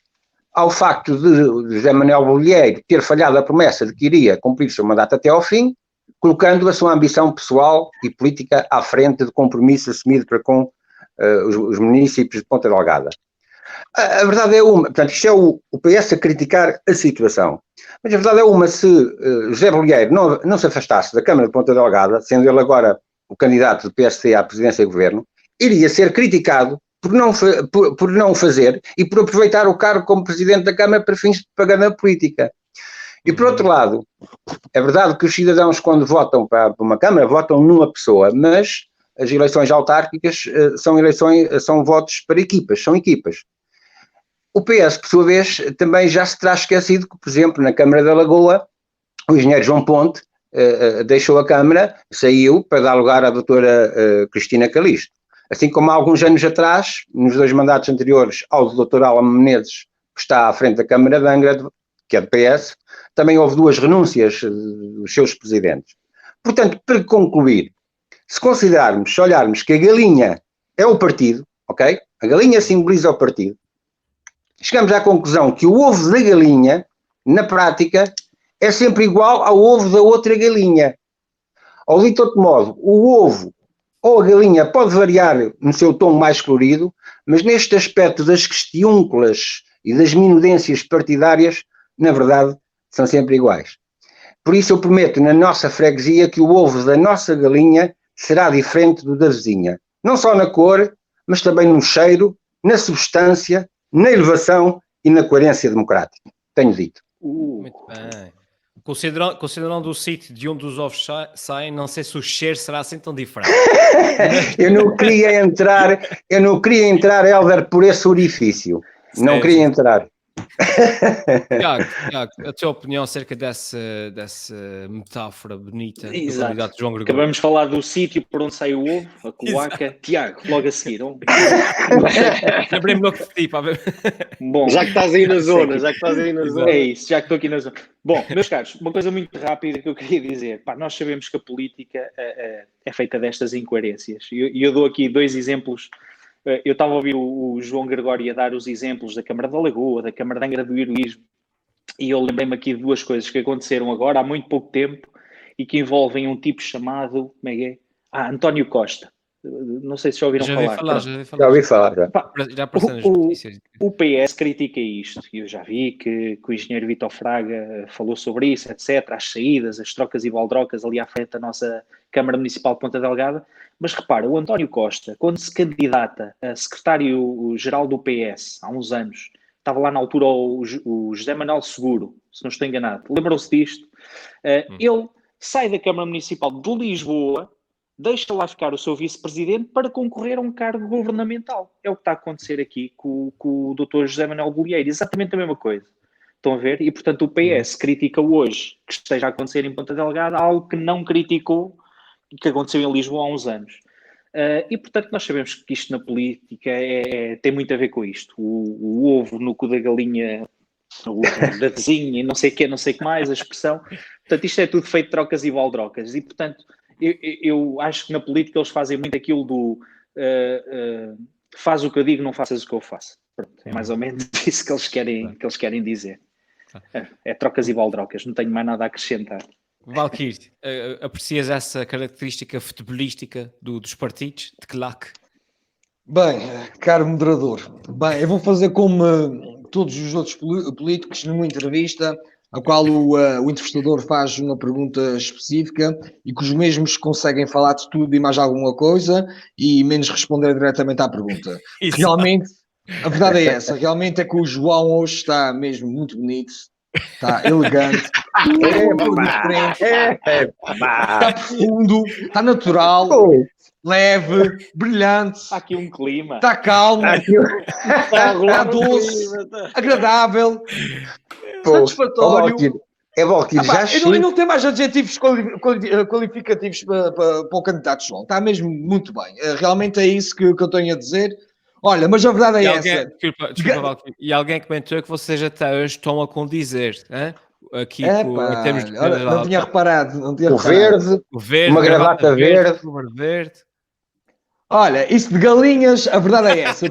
ao facto de José Manuel Bolieiro ter falhado a promessa de que iria cumprir o seu mandato até ao fim, colocando a sua ambição pessoal e política à frente do compromisso assumido para com os municípios de Ponta Delgada. A verdade é uma, portanto, isto é o PS a criticar a situação, mas a verdade é uma, se José Bolieiro não se afastasse da Câmara de Ponta Delgada, sendo ele agora o candidato do PSD à presidência do governo, iria ser criticado por não fazer e por aproveitar o cargo como presidente da Câmara para fins de propaganda política. E por outro lado, é verdade que os cidadãos, quando votam para uma Câmara, votam numa pessoa, mas as eleições autárquicas são votos para equipas, são equipas. O PS, por sua vez, também já se terá esquecido que, por exemplo, na Câmara da Lagoa, o engenheiro João Ponte deixou a Câmara, saiu para dar lugar à doutora Cristina Calixto. Assim como há alguns anos atrás, nos 2 mandatos anteriores ao do Dr. Alan Menezes, que está à frente da Câmara de Angra, que é do PS, também houve 2 renúncias dos seus presidentes. Portanto, para concluir, se olharmos que a galinha é o partido, ok? A galinha simboliza o partido, chegamos à conclusão que o ovo da galinha, na prática, é sempre igual ao ovo da outra galinha. Ou dito de outro modo, o ovo ou a galinha pode variar no seu tom mais colorido, mas neste aspecto das questiúnculas e das minudências partidárias, na verdade, são sempre iguais. Por isso eu prometo na nossa freguesia que o ovo da nossa galinha será diferente do da vizinha. Não só na cor, mas também no cheiro, na substância, na elevação e na coerência democrática. Tenho dito. Muito bem. Considerando o sítio de onde os ovos saem, não sei se o cheiro será assim tão diferente. Eu não queria entrar, Hélder, por esse orifício. Não queria entrar. Tiago, a tua opinião acerca dessa metáfora bonita do candidato João Gregório? Acabamos de falar do sítio por onde sai o ovo, a cloaca. Tiago, logo a seguir. Lembrei-me logo de ti, para ver. Bom, Já que estás aí na zona, É isso, já que estou aqui na zona. Bom, meus caros, uma coisa muito rápida que eu queria dizer. Pá, nós sabemos que a política é feita destas incoerências. E eu dou aqui 2 exemplos. Eu estava a ouvir o João Gregório a dar os exemplos da Câmara da Lagoa, da Câmara de Angra do Heroísmo, e eu lembrei-me aqui de 2 coisas que aconteceram agora, há muito pouco tempo, e que envolvem um tipo chamado, como é que é? António Costa. Não sei se já ouviram falar. Já ouvi falar. Já apareceu nas notícias. O PS critica isto, e eu já vi que o engenheiro Vítor Fraga falou sobre isso, etc., as saídas, as trocas e baldrocas ali à frente da nossa Câmara Municipal de Ponta Delgada. Mas repara, o António Costa, quando se candidata a secretário-geral do PS, há uns anos, estava lá na altura o José Manuel Seguro, se não estou enganado, lembram-se disto? Ele sai da Câmara Municipal de Lisboa, deixa lá ficar o seu vice-presidente para concorrer a um cargo governamental. É o que está a acontecer aqui com o Dr. José Manuel Bolieiro, exatamente a mesma coisa. Estão a ver? E, portanto, o PS critica hoje que esteja a acontecer em Ponta Delgada algo que não criticou que aconteceu em Lisboa há uns anos. E, portanto, nós sabemos que isto na política tem muito a ver com isto. O ovo no cu da galinha, o ovo da vizinha, e não sei o que, não sei o que mais, a expressão. Portanto, isto é tudo feito de trocas e baldrocas. E, portanto, eu acho que na política eles fazem muito aquilo do faz o que eu digo, não faças o que eu faço. Pronto, é mais ou menos isso que eles querem dizer. É trocas e baldrocas, não tenho mais nada a acrescentar. Valkyrie, aprecias essa característica futebolística dos partidos de claque? Bem, caro moderador, bem, eu vou fazer como todos os outros políticos numa entrevista, a qual o entrevistador faz uma pergunta específica e que os mesmos conseguem falar de tudo e mais alguma coisa e menos responder diretamente à pergunta. Isso. Realmente, a verdade é essa, realmente é que o João hoje está mesmo muito bonito, está elegante, está profundo, está natural, leve, brilhante, Há aqui um clima. está calmo, está um doce, agradável, Pô, satisfatório. Valkyrie, já Eu não tenho mais adjetivos qualificativos para o candidato João. Está mesmo muito bem. Realmente é isso que eu tenho a dizer. Olha, mas a verdade é essa. Desculpa, Valkyrie. E alguém comentou que vocês até hoje estão a condizer, hein? Aqui em termos de olha, não tinha reparado. o verde, o verde, uma gravata verde. o verde. Olha, isso de galinhas, a verdade é essa.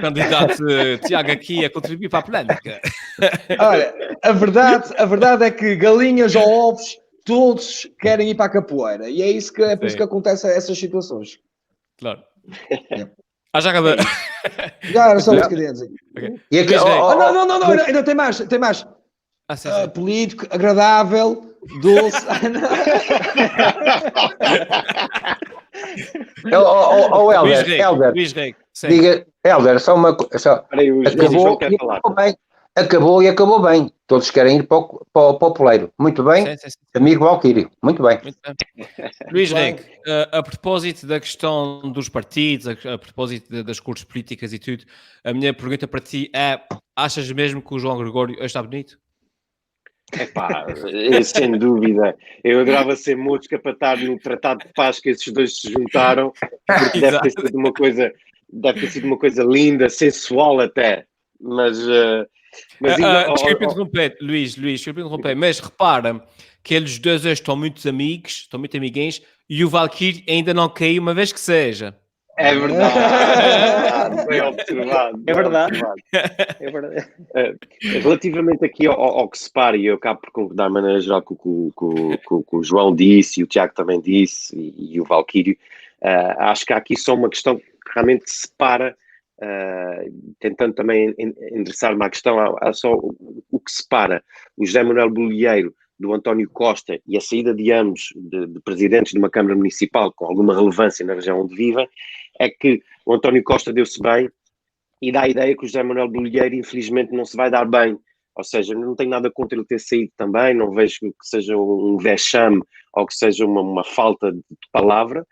Candidato Tiago aqui a contribuir para a polémica. Olha, a verdade é que galinhas ou ovos, todos querem ir para a capoeira. E é isso que por isso que acontece essas situações. Claro. É. Já acabou. Já era só isso que eu queria dizer. Okay. E aqui, Não, ainda tem mais. Sim. Político, agradável, doce. Helder, Luís Rei. diga, Helder, só uma coisa. Acabou e acabou bem. Todos querem ir para o poleiro. Muito bem, sim. amigo Valkyrie. Muito bem. Luís Rei, a propósito da questão dos partidos, a propósito das cores políticas e tudo, a minha pergunta para ti é: achas mesmo que o João Gregório hoje está bonito? Epá, sem dúvida. Eu adorava ser mosca para estar no Tratado de Paz que esses dois se juntaram, porque deve ter sido uma coisa linda, sensual até. Mas desculpa interromper, Luís, desculpa interromper, mas repara que eles dois hoje estão muito amigos, estão muito amiguinhos, e o Valkyrie ainda não caiu uma vez que seja. É verdade, bem observado. É verdade. Relativamente aqui ao que se para, e eu acabo por concordar de maneira geral com o João disse, e o Tiago também disse, e o Valkyrie, acho que há aqui só uma questão que realmente separa, tentando também endereçar-me à questão, há só o que separa o José Manuel Bolieiro do António Costa e a saída de ambos de presidentes de uma Câmara Municipal com alguma relevância na região onde vivem, é que o António Costa deu-se bem e dá a ideia que o José Manuel Bolieiro infelizmente não se vai dar bem, ou seja, não tenho nada contra ele ter saído também, não vejo que seja um vexame ou que seja uma falta de palavra,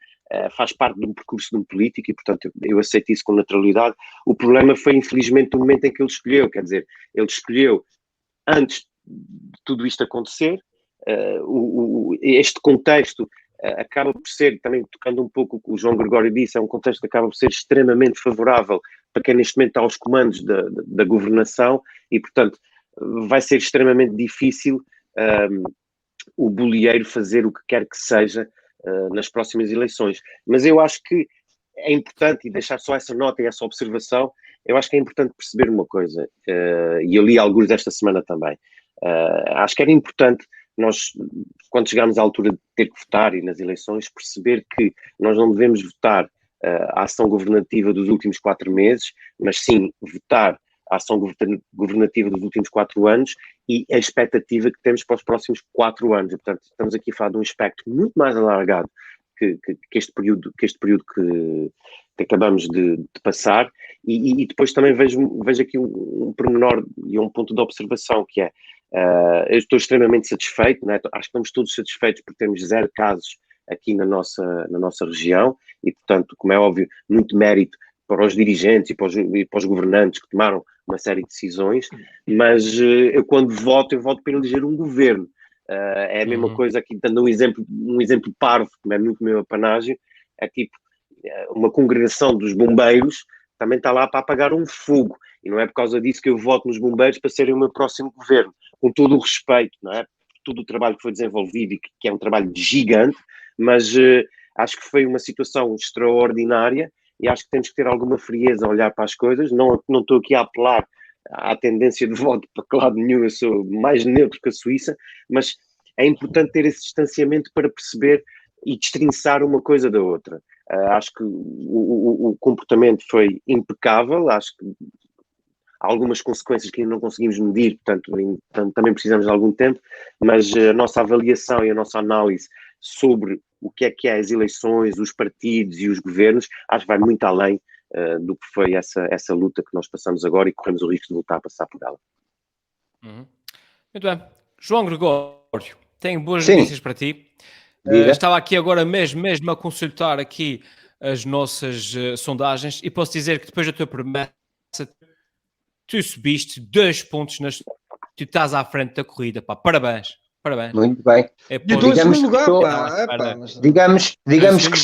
faz parte de um percurso de um político e portanto eu aceito isso com naturalidade. O problema foi infelizmente o momento em que ele escolheu, quer dizer, ele escolheu antes de tudo isto acontecer, este contexto acaba por ser, também tocando um pouco o que o João Gregório disse, é um contexto que acaba por ser extremamente favorável para quem neste momento está aos comandos da governação e, portanto, vai ser extremamente difícil o Bolieiro fazer o que quer que seja nas próximas eleições. Mas eu acho que é importante, e deixar só essa nota e essa observação, eu acho que é importante perceber uma coisa, e eu li alguns desta semana também. Acho que era importante nós, quando chegarmos à altura de ter que votar e nas eleições, perceber que nós não devemos votar a ação governativa dos últimos 4 meses, mas sim votar a ação governativa dos últimos 4 anos e a expectativa que temos para os próximos 4 anos. E, portanto, estamos aqui a falar de um espectro muito mais alargado que este período que acabamos de passar. E depois também vejo aqui um pormenor e um ponto de observação, que é eu estou extremamente satisfeito, né? Acho que estamos todos satisfeitos por termos 0 casos aqui na nossa região e, portanto, como é óbvio, muito mérito para os dirigentes e para os governantes que tomaram uma série de decisões, mas eu quando voto, eu voto para eleger um governo. É a mesma coisa aqui, dando um exemplo parvo, que é muito meu apanágio, é tipo, uma congregação dos bombeiros também está lá para apagar um fogo, e não é por causa disso que eu voto nos bombeiros para serem o meu próximo governo, com todo o respeito, não é? Por todo o trabalho que foi desenvolvido e que é um trabalho gigante, mas acho que foi uma situação extraordinária e acho que temos que ter alguma frieza a olhar para as coisas. Não estou aqui a apelar à tendência de voto para que lado nenhum, eu sou mais neutro que a Suíça, mas é importante ter esse distanciamento para perceber e destrinçar uma coisa da outra. Acho que o comportamento foi impecável, acho que há algumas consequências que ainda não conseguimos medir, portanto também precisamos de algum tempo, mas a nossa avaliação e a nossa análise sobre o que é as eleições, os partidos e os governos, acho que vai muito além do que foi essa luta que nós passamos agora e corremos o risco de voltar a passar por ela. Muito bem. João Gregório, tenho boas Sim. notícias para ti. Diga. Estava aqui agora mesmo a consultar aqui as nossas sondagens e posso dizer que depois da tua promessa tu subiste 2 pontos, tu estás à frente da corrida, pá. Parabéns. Muito bem. É E eu estou em Digamos segundo que lugar, estou- pá. Epá, mas- Digamos que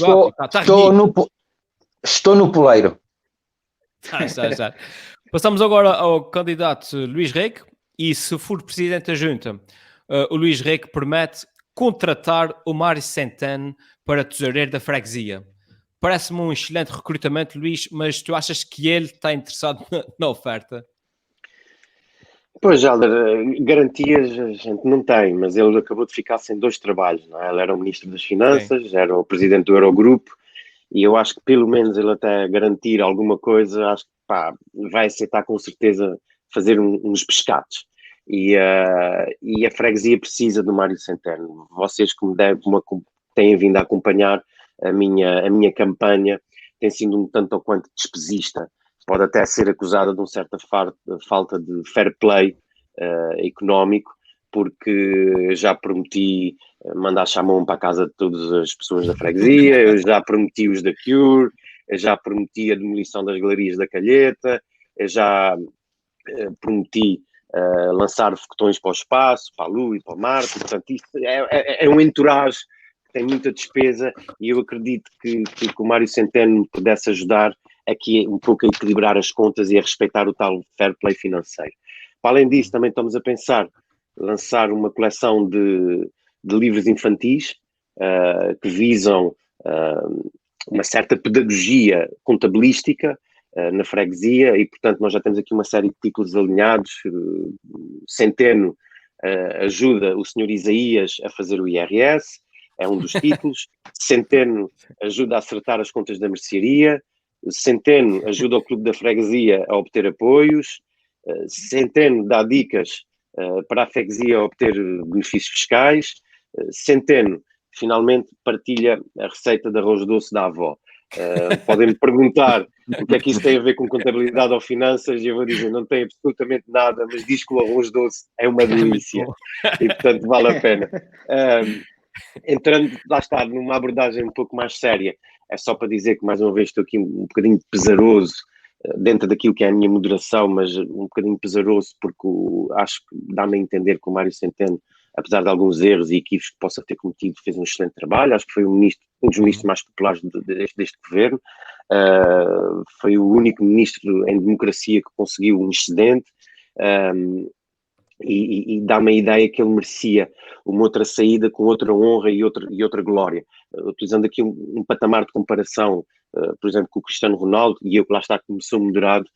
estou no poleiro. Está. Passamos agora ao candidato Luís Reque e se for presidente da junta, o Luís Reque promete contratar o Mário Centeno para tesoureiro da freguesia. Parece-me um excelente recrutamento, Luís, mas tu achas que ele está interessado na oferta? Pois, Helder, garantias a gente não tem, mas ele acabou de ficar sem 2 trabalhos, não é? Ele era o Ministro das Finanças, era o Presidente do Eurogrupo, e eu acho que pelo menos ele até garantir alguma coisa, acho que vai aceitar com certeza fazer uns pescados. E a freguesia precisa do Mário Centeno. Vocês como têm vindo a acompanhar a minha campanha, tem sido um tanto ou quanto despesista. Pode até ser acusada de uma certa falta de fair play económico, porque já prometi mandar chamão para a casa de todas as pessoas da freguesia, eu já prometi os da Cure, eu já prometi a demolição das galerias da Calheta, eu já prometi lançar foguetões para o espaço, para a Lua e para o Marte. Portanto, isto é um entourage que tem muita despesa e eu acredito que o Mário Centeno pudesse ajudar aqui um pouco a equilibrar as contas e a respeitar o tal fair play financeiro. Para além disso, também estamos a pensar lançar uma coleção de livros infantis que visam uma certa pedagogia contabilística na freguesia e, portanto, nós já temos aqui uma série de títulos alinhados. Centeno ajuda o Sr. Isaías a fazer o IRS, é um dos títulos. Centeno ajuda a acertar as contas da mercearia. Centeno ajuda o Clube da Freguesia a obter apoios. Centeno dá dicas para a freguesia obter benefícios fiscais. Centeno finalmente partilha a receita de arroz doce da avó. Podem-me perguntar o que é que isso tem a ver com contabilidade ou finanças e eu vou dizer, não tem absolutamente nada, mas diz que o arroz doce é uma delícia e portanto vale a pena. Entrando, lá está, numa abordagem um pouco mais séria, é só para dizer que mais uma vez estou aqui um bocadinho pesaroso dentro daquilo que é a minha moderação, mas um bocadinho pesaroso porque acho que dá-me a entender que o Mário Centeno, apesar de alguns erros e equívocos que possa ter cometido, fez um excelente trabalho. Acho que foi um dos ministros mais populares deste governo. Foi o único ministro em democracia que conseguiu um excedente. E dá-me a ideia que ele merecia uma outra saída com outra honra e outra glória. Utilizando aqui um patamar de comparação, por exemplo, com o Cristiano Ronaldo, e eu que lá está começou moderado,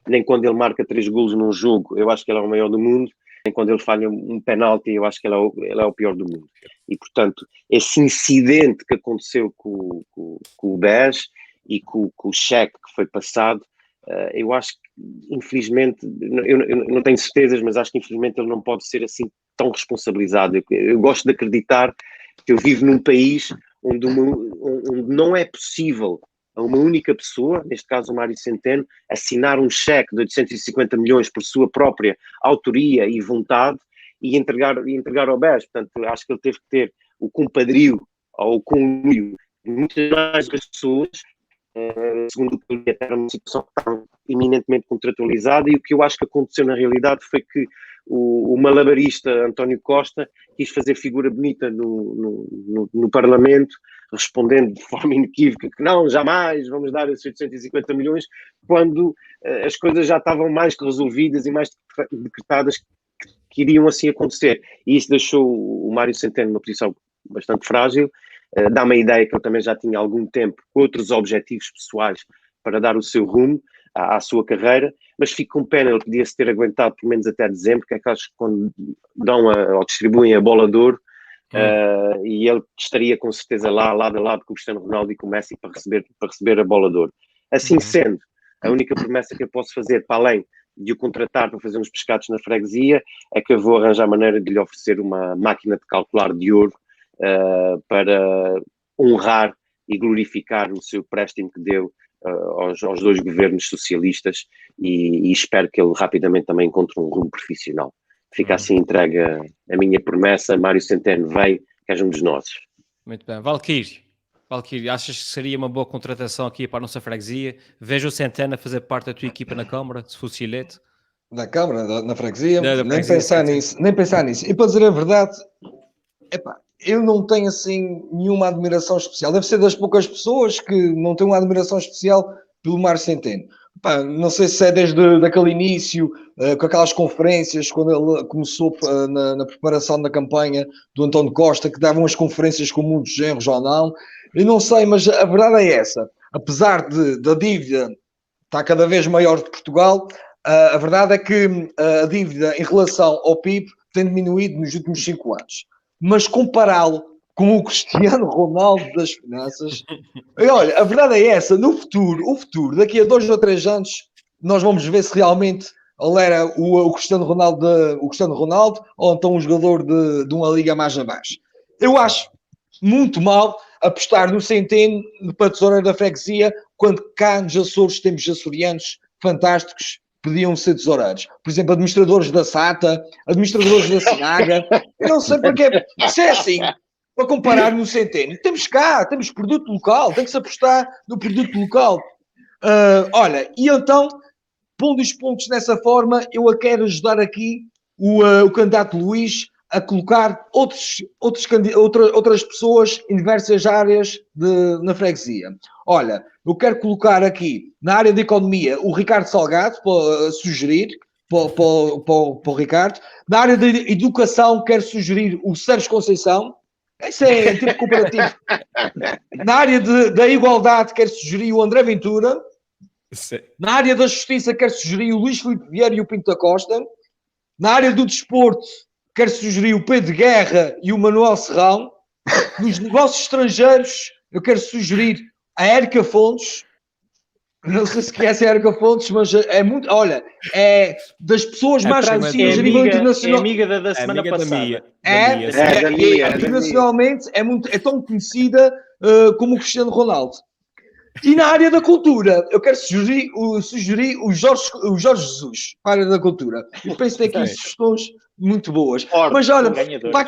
nem quando ele marca 3 golos num jogo, eu acho que ele é o maior do mundo, nem quando ele falha um penalti, eu acho que ele é o pior do mundo. E, portanto, esse incidente que aconteceu com o BES e com o cheque que foi passado, eu acho que, infelizmente, eu não tenho certezas, mas acho que, infelizmente, ele não pode ser assim tão responsabilizado. Eu gosto de acreditar que eu vivo num país onde não é possível a uma única pessoa, neste caso o Mário Centeno, assinar um cheque de 850 milhões por sua própria autoria e vontade e entregar ao BES. Portanto, acho que ele teve que ter o compadrio ou o conluio de muitas mais pessoas, segundo o que eu li, era uma situação que estava eminentemente contratualizada, e o que eu acho que aconteceu na realidade foi que o malabarista António Costa quis fazer figura bonita no Parlamento, respondendo de forma inequívoca que não, jamais vamos dar esses 850 milhões, quando as coisas já estavam mais que resolvidas e mais decretadas que iriam assim acontecer. E isso deixou o Mário Centeno numa posição bastante frágil. Dá-me a ideia que ele também já tinha algum tempo outros objetivos pessoais para dar o seu rumo à sua carreira, mas fico com pena, ele podia-se ter aguentado pelo menos até dezembro, que é que acho que quando dão ou distribuem a bola de ouro, e ele estaria com certeza lá, lado a lado com o Cristiano Ronaldo e com o Messi para receber a bola de ouro. Assim sendo, a única promessa que eu posso fazer, para além de o contratar para fazer uns pescados na freguesia, é que eu vou arranjar maneira de lhe oferecer uma máquina de calcular de ouro para honrar e glorificar o seu empréstimo que deu aos dois governos socialistas e espero que ele rapidamente também encontre um rumo profissional. Fica assim entregue a minha promessa. Mário Centeno vem, que és um dos nossos. Muito bem. Valquírio, achas que seria uma boa contratação aqui para a nossa freguesia? Vejo o Centeno a fazer parte da tua equipa na Câmara, se fosse eleito. Na Câmara, na freguesia, Da nem freguesia, pensar nisso. E para dizer a verdade, epá, eu não tenho assim nenhuma admiração especial. Deve ser das poucas pessoas que não têm uma admiração especial pelo Mário Centeno. Epá, não sei se é desde aquele início, com aquelas conferências, quando ele começou na preparação da campanha do António Costa, que davam as conferências com muitos genros ou não. Eu não sei, mas a verdade é essa. Apesar da dívida estar cada vez maior de Portugal, a verdade é que a dívida em relação ao PIB tem diminuído nos últimos 5 anos. Mas compará-lo com o Cristiano Ronaldo das finanças, e olha, a verdade é essa, no futuro, daqui a 2 ou 3 anos, nós vamos ver se realmente ele era o Cristiano Ronaldo ou então um jogador de uma liga mais abaixo. Eu acho muito mal apostar no Centeno para a tesoureira da freguesia, quando cá nos Açores temos açorianos fantásticos que podiam ser tesoureiros. Por exemplo, administradores da SATA, administradores da Sinaga. Eu não sei porque, se é assim, para comparar no Centeno. Temos produto local, tem que se apostar no produto local. Olha, e então, pondo os pontos dessa forma, eu a quero ajudar aqui o candidato Luís a colocar outras pessoas em diversas áreas na freguesia. Olha, eu quero colocar aqui, na área de economia, o Ricardo Salgado, para sugerir, para o Ricardo. Na área de educação, quero sugerir o Sérgio Conceição. Isso é tipo comparativo. Na área da igualdade, quero sugerir o André Ventura. Sim. Na área da justiça, quero sugerir o Luís Filipe Vieira e o Pinto da Costa. Na área do desporto, quero sugerir o Pedro Guerra e o Manuel Serrão. Nos negócios estrangeiros, eu quero sugerir a Érica Fontes. Não sei se conhece a Érica Fontes, mas é muito... Olha, é das pessoas mais conhecidas a nível internacional. É amiga da semana passada. Internacionalmente é tão conhecida como o Cristiano Ronaldo. E na área da cultura, eu quero sugerir o Jorge Jesus para a área da cultura. Eu penso que tem aqui sugestões muito boas. Mas olha, para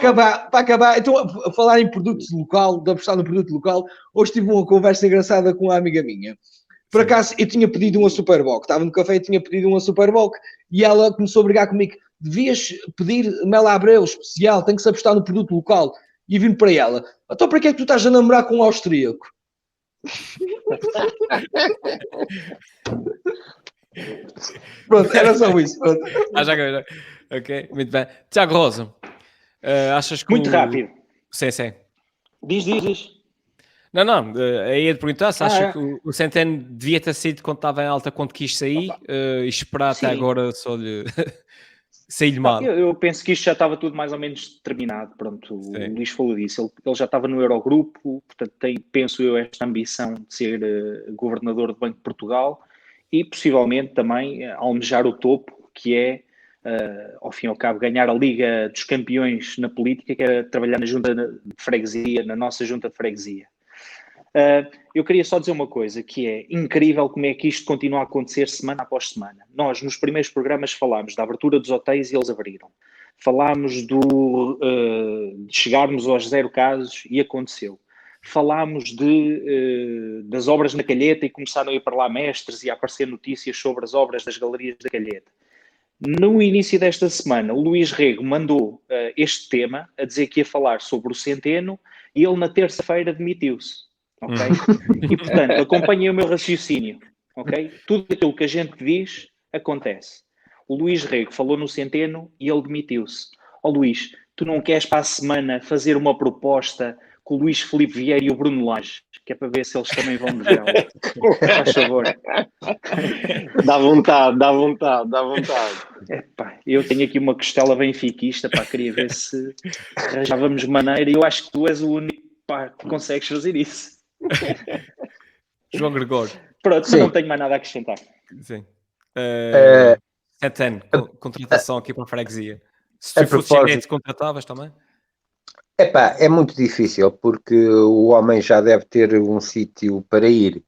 acabar, então, a falar em produtos local, de apostar no produto local, hoje tive uma conversa engraçada com uma amiga minha. Por acaso, eu tinha pedido uma Superboc. Estava no café e tinha pedido uma Superboc. E ela começou a brigar comigo. Devias pedir Mel Abreu especial. Tem que se apostar no produto local. E vim para ela. Então, para que é que tu estás a namorar com um austríaco? Pronto, era só isso. Pronto. Já acabei. Ok, muito bem. Tiago Rosa, achas que... Muito rápido. Sim. Diz. Não, aí ia te perguntar se acha que o Centeno devia ter sido quando estava em alta, quando quis sair, e esperar até agora só lhe sair-lhe mal. Eu penso que isto já estava tudo mais ou menos determinado. Pronto, o Luís falou disso. Ele já estava no Eurogrupo, portanto tem, penso eu, esta ambição de ser governador do Banco de Portugal e possivelmente também almejar o topo, que é, ao fim e ao cabo, ganhar a Liga dos Campeões na política, que era trabalhar na junta de freguesia, na nossa junta de freguesia. Eu queria só dizer uma coisa, que é incrível como é que isto continua a acontecer semana após semana. Nós, nos primeiros programas, falámos da abertura dos hotéis e eles abriram. Falámos de chegarmos aos 0 casos e aconteceu. Falámos das obras na Calheta e começaram a ir para lá mestres e a aparecer notícias sobre as obras das galerias da Calheta. No início desta semana, o Luís Rego mandou este tema a dizer que ia falar sobre o Centeno e ele na terça-feira demitiu-se. Ok? E, portanto, acompanhem o meu raciocínio. Ok? Tudo aquilo que a gente diz, acontece. O Luís Rego falou no Centeno e ele demitiu-se. Luís, tu não queres para a semana fazer uma proposta com o Luís Filipe Vieira e o Bruno Lage, que é para ver se eles também vão de vela. Faz favor. Dá vontade, dá vontade, dá vontade. Epá, eu tenho aqui uma costela benfiquista, pá, queria ver se arranjávamos maneira, e eu acho que tu és o único, pá, que consegues fazer isso. João Gregório. Pronto, Sim. mas não tenho mais nada a acrescentar. Sim. Eh, Santana, contratação aqui para a freguesia. Se a tu fosse propósito- gerente, contratavas também? Epá, é muito difícil porque o homem já deve ter um sítio para ir.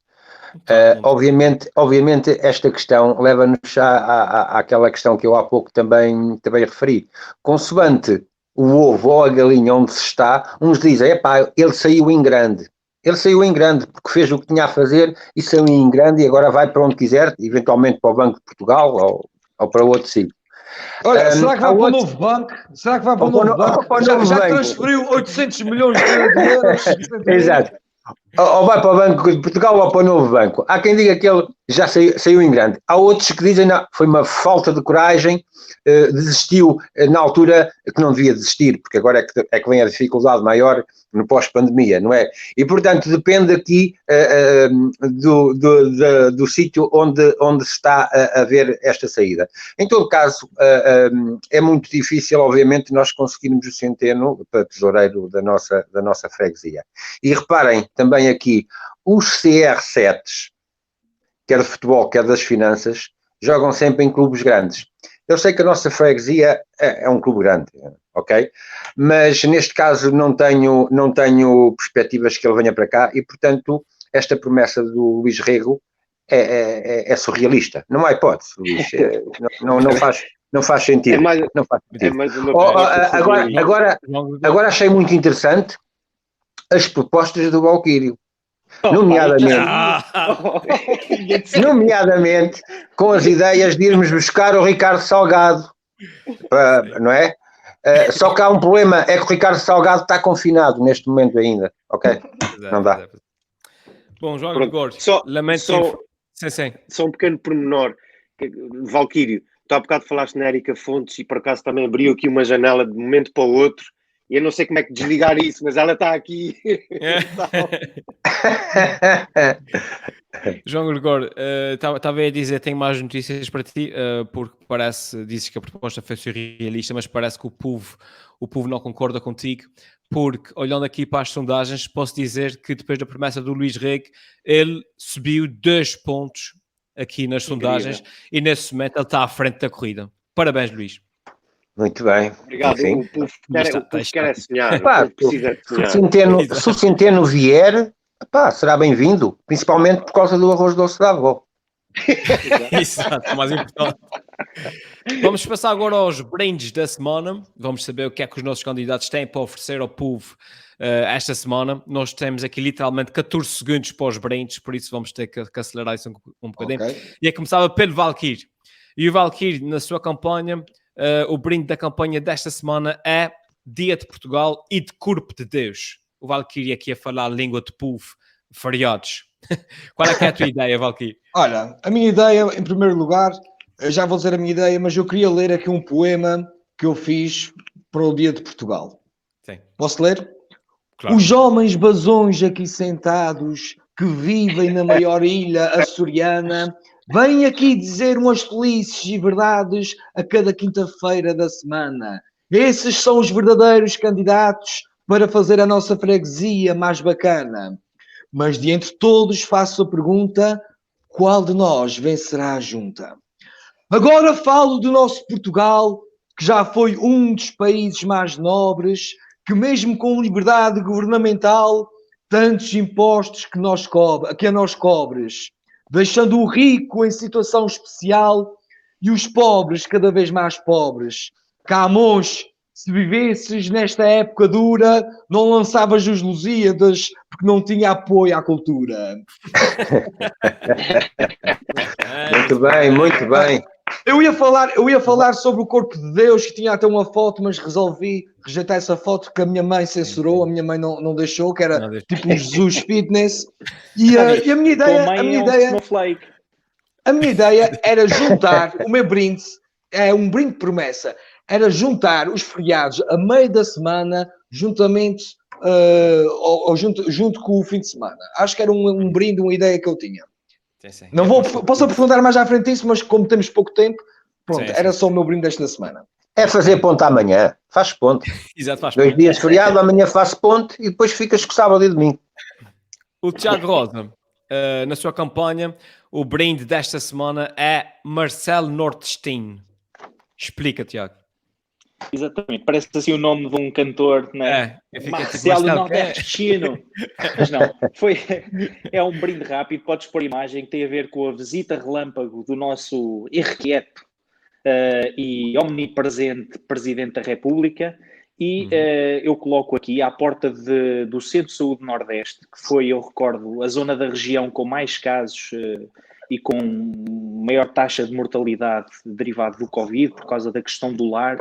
Obviamente, esta questão leva-nos àquela questão que eu há pouco também referi. Consoante o ovo ou a galinha onde se está, uns dizem, epá, ele saiu em grande. Ele saiu em grande porque fez o que tinha a fazer e saiu em grande e agora vai para onde quiser, eventualmente para o Banco de Portugal ou para outro sítio. Olha, será que vai há para o outros- novo banco? Será que vai para o Ou para o novo no- ou banco? para o Já, novo já banco. transferiu 800 milhões de euros. Exato. Ou vai para o Banco de Portugal ou para o novo banco. Há quem diga que ele já saiu em grande. Há outros que dizem que foi uma falta de coragem, desistiu na altura que não devia desistir, porque agora é que vem a dificuldade maior no pós-pandemia, não é? E, portanto, depende aqui do sítio onde se está a ver esta saída. Em todo caso, é muito difícil, obviamente, nós conseguirmos o Centeno para tesoureiro da nossa freguesia. E reparem também aqui, os CR7s, quer de futebol, quer das finanças, jogam sempre em clubes grandes. Eu sei que a nossa freguesia é um clube grande, ok? Mas neste caso não tenho perspectivas que ele venha para cá e, portanto, esta promessa do Luís Rego é surrealista. Não há hipótese, Luís. Não faz sentido. É mais- Não faz sentido. É mais uma proposta surrealista. Agora achei muito interessante as propostas do Valquírio. Nomeadamente com as ideias de irmos buscar o Ricardo Salgado, não é? Só que há um problema, é que o Ricardo Salgado está confinado neste momento ainda, ok? Não dá. Bom, João Pronto, Gregório, só- lamento só- Sim. Só um pequeno pormenor. Valquírio, tu há bocado falaste na Érica Fontes e por acaso também abriu aqui uma janela de momento para o outro. E eu não sei como é que desligar isso, mas ela está aqui. João Gregório, estava a dizer, tenho mais notícias para ti, porque dizes que a proposta foi surrealista, mas parece que o povo não concorda contigo, porque olhando aqui para as sondagens, posso dizer que depois da promessa do Luís Rego, ele subiu 2 pontos aqui nas sondagens e nesse momento ele está à frente da corrida. Parabéns, Luís. Muito bem. Obrigado. Enfim. O povo quer sonhar. Epá, O povo precisa de sonhar. se o Centeno vier, epá, será bem-vindo, principalmente por causa do arroz doce da avó. Exato, o mais importante. Vamos passar agora aos brindes da semana. Vamos saber o que é que os nossos candidatos têm para oferecer ao povo esta semana. Nós temos aqui literalmente 14 segundos para os brindes, por isso vamos ter que acelerar isso um bocadinho. Ok. E começava pelo Valkyrie. E o Valkyrie, na sua campanha, o brinde da campanha desta semana é Dia de Portugal e de Corpo de Deus. O Valkyrie aqui a falar a língua de povo, feriados. Qual é que é a tua ideia, Valkyrie? Olha, a minha ideia, em primeiro lugar, eu já vou dizer a minha ideia, mas eu queria ler aqui um poema que eu fiz para o Dia de Portugal. Sim. Posso ler? Claro. Os homens basões aqui sentados, que vivem na maior ilha açoriana, vêm aqui dizer umas felices e verdades a cada quinta-feira da semana. Esses são os verdadeiros candidatos para fazer a nossa freguesia mais bacana. Mas de entre todos faço a pergunta: qual de nós vencerá a junta? Agora falo do nosso Portugal, que já foi um dos países mais nobres, que mesmo com liberdade governamental, tantos impostos que a nós cobres, deixando o rico em situação especial e os pobres cada vez mais pobres. Camões, se vivesses nesta época dura, não lançavas os Lusíadas porque não tinha apoio à cultura. Muito bem, muito bem. Eu ia falar sobre o Corpo de Deus, que tinha até uma foto, mas resolvi rejeitar essa foto porque a minha mãe censurou, a minha mãe não deixou, que era tipo um Jesus Fitness. E a minha ideia era juntar, o meu brinde, é um brinde de promessa, era juntar os feriados a meio da semana, juntamente junto com o fim de semana. Acho que era um brinde, uma ideia que eu tinha. Sim. Não posso aprofundar mais à frente isso, mas como temos pouco tempo, pronto, Sim. era só o meu brinde desta semana. É fazer ponto amanhã. Faz ponto. Exato, faz 2 parte. dias de feriado, amanhã faço ponto e depois ficas com sábado e domingo. O Tiago Rosa, na sua campanha, o brinde desta semana é Marcelo Nordestino. Explica, Tiago. Exatamente, parece assim o nome de um cantor, né? Eu fiquei tipo, Marcelo Marcelo, Nordestino. Mas não, é um brinde rápido, podes pôr imagem, que tem a ver com a visita relâmpago do nosso irrequieto e omnipresente Presidente da República. E eu coloco aqui à porta do Centro de Saúde Nordeste, que foi, eu recordo, a zona da região com mais casos e com maior taxa de mortalidade derivada do Covid, por causa da questão do lar,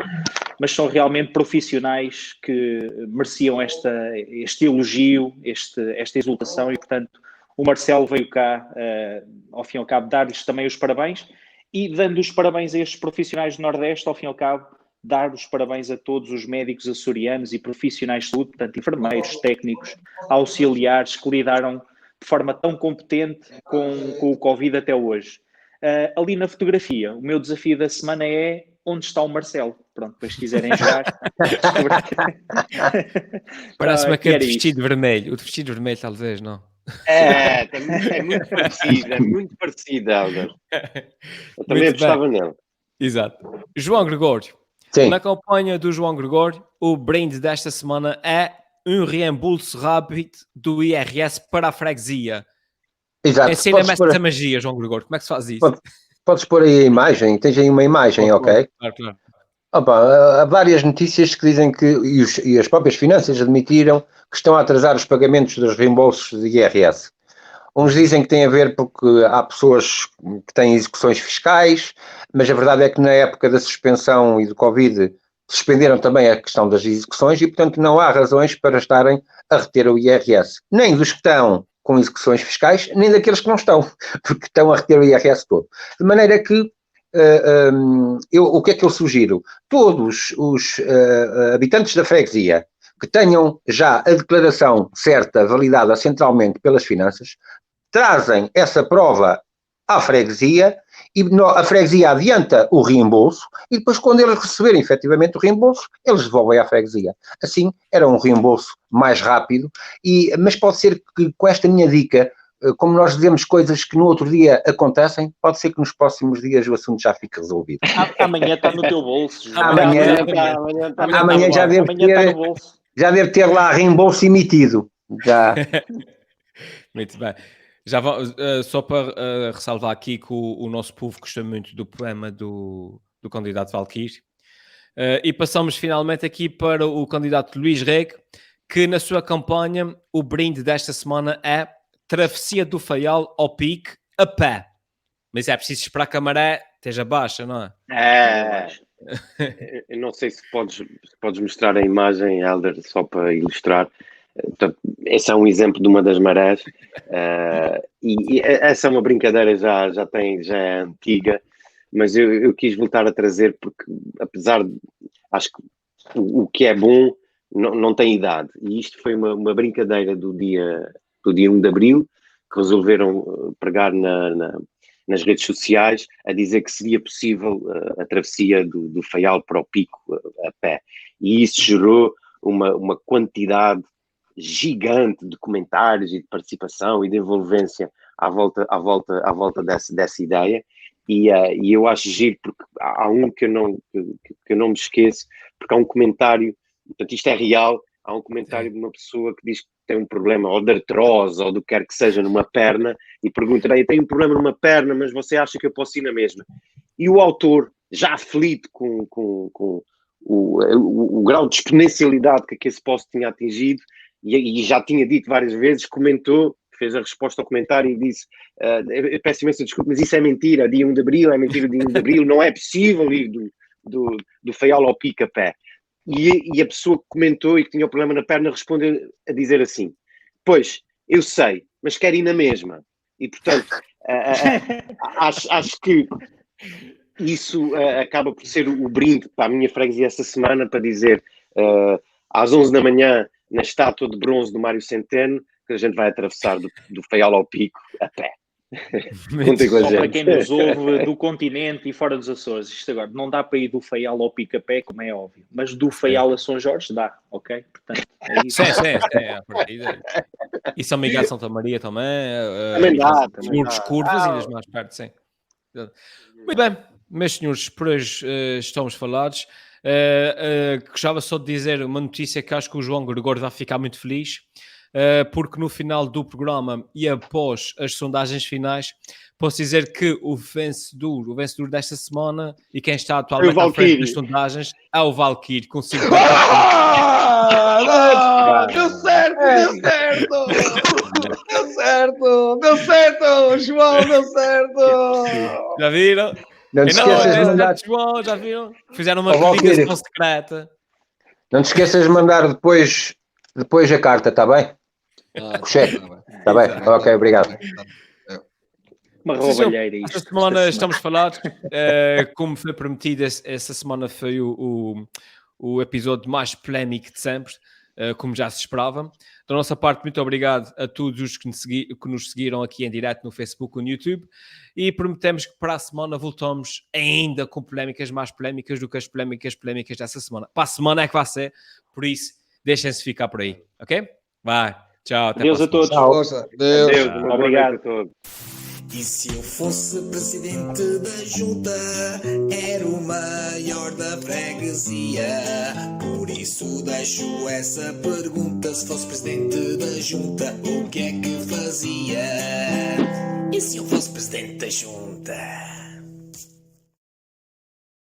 mas são realmente profissionais que mereciam este elogio, esta exultação, e portanto o Marcelo veio cá, ao fim e ao cabo, dar-lhes também os parabéns, e dando os parabéns a estes profissionais do Nordeste, ao fim e ao cabo, dar os parabéns a todos os médicos açorianos e profissionais de saúde, portanto, enfermeiros, técnicos, auxiliares, que lidaram de forma tão competente com o Covid até hoje. Ali na fotografia, o meu desafio da semana é onde está o Marcelo. Pronto, depois se quiserem jogar. Parece-me aquele vestido vermelho. O de vestido vermelho, talvez, não? É muito parecido, Helder. Eu também apostava nele. Exato. João Gregório. Sim. Na campanha do João Gregório, o brinde desta semana é um reembolso rápido do IRS para a freguesia. Exato. Ensina-me essa magia, João Gregório. Como é que se faz isso? Podes pôr aí a imagem. Tens aí uma imagem, ok? Claro. Opa, há várias notícias que dizem que, e as próprias finanças admitiram que estão a atrasar os pagamentos dos reembolsos de IRS. Uns dizem que tem a ver porque há pessoas que têm execuções fiscais, mas a verdade é que na época da suspensão e do Covid suspenderam também a questão das execuções e, portanto, não há razões para estarem a reter o IRS. Nem dos que estão com execuções fiscais, nem daqueles que não estão, porque estão a reter o IRS todo. De maneira que, o que é que eu sugiro? Todos os habitantes da freguesia que tenham já a declaração certa, validada centralmente pelas finanças, trazem essa prova à freguesia e a freguesia adianta o reembolso e depois, quando eles receberem efetivamente o reembolso, eles devolvem à freguesia. Assim, era um reembolso mais rápido, mas pode ser que com esta minha dica, como nós dizemos coisas que no outro dia acontecem, pode ser que nos próximos dias o assunto já fique resolvido. Amanhã está no teu bolso. Amanhã já deve ter lá reembolso emitido. Já. Muito bem. Já só para ressalvar aqui que o nosso povo gosta muito do poema do candidato Valquírio. E passamos finalmente aqui para o candidato Luís Rego, que na sua campanha o brinde desta semana é travessia do Faial ao Pique a pé. Mas é preciso esperar que a maré esteja baixa, não é? Eu não sei se podes mostrar a imagem, Helder, só para ilustrar. Portanto, esse é um exemplo de uma das marés e essa é uma brincadeira já é antiga, mas eu quis voltar a trazer porque, apesar de, acho que o que é bom não tem idade, e isto foi uma brincadeira do dia 1 de Abril, que resolveram pregar nas redes sociais a dizer que seria possível a travessia do Faial para o Pico a pé, e isso gerou uma quantidade gigante de comentários e de participação e de envolvência à volta dessa ideia, e eu acho giro porque há um que eu não me esqueço, porque há um comentário, portanto isto é real, há um comentário de uma pessoa que diz que tem um problema ou de artrose ou do que quer que seja numa perna e pergunta, eu tenho um problema numa perna, mas você acha que eu posso ir na mesma? E o autor, já aflito com o grau de exponencialidade que esse post tinha atingido, e já tinha dito várias vezes, comentou, fez a resposta ao comentário e disse, eu peço imensa desculpa, mas isso é mentira, dia 1 de Abril, é mentira dia 1 de Abril, não é possível ir do Faial ao Pico a pé. E a pessoa que comentou e que tinha o problema na perna respondeu a dizer assim, pois, eu sei, mas quero ir na mesma. E portanto, acho que isso acaba por ser o brinde para a minha freguesia esta semana, para dizer, às 11 da manhã, na estátua de bronze do Mário Centeno, que a gente vai atravessar do Faial ao Pico a pé. Contem com a Só para gente. quem nos ouve do continente e fora dos Açores, isto agora, não dá para ir do Faial ao Pica-Pé, como é óbvio, mas do Faial a São Jorge dá, ok? Portanto, é isso. Sim, à partida. E São Miguel Santa Maria também. Também dá, também Os dá. curvas, ainda mais perto, sim. Muito bem, meus senhores, por hoje estamos falados. Gostava só de dizer uma notícia que acho que o João Gregório vai ficar muito feliz, porque no final do programa e após as sondagens finais, posso dizer que o vencedor desta semana e quem está atualmente à frente das sondagens é o Valkyrie, com 50%. Deu certo, João, deu certo. Já viram? Não te esqueças de mandar. João, já viram? Fizeram uma Valkyrie. comunicação secreta. Não te esqueças de mandar depois a carta, está bem? O cheque. Está bem? Ok, obrigado. Uma roubalheira isto. Esta semana estamos falados. Como foi prometido, essa semana foi o episódio mais polémico de sempre, como já se esperava. Da nossa parte, muito obrigado a todos os que nos seguiram aqui em direto no Facebook ou no YouTube, e prometemos que para a semana voltamos ainda com polémicas mais polémicas do que as polémicas dessa semana. Para a semana é que vai ser, por isso deixem-se ficar por aí, ok? Vai, tchau, até Deus para a todos. Força, Deus. Adeus, uma boa noite a todos. E se eu fosse presidente da junta, era o maior da freguesia. Por isso deixo essa pergunta: se fosse presidente da junta, o que é que fazia? E se eu fosse presidente da junta?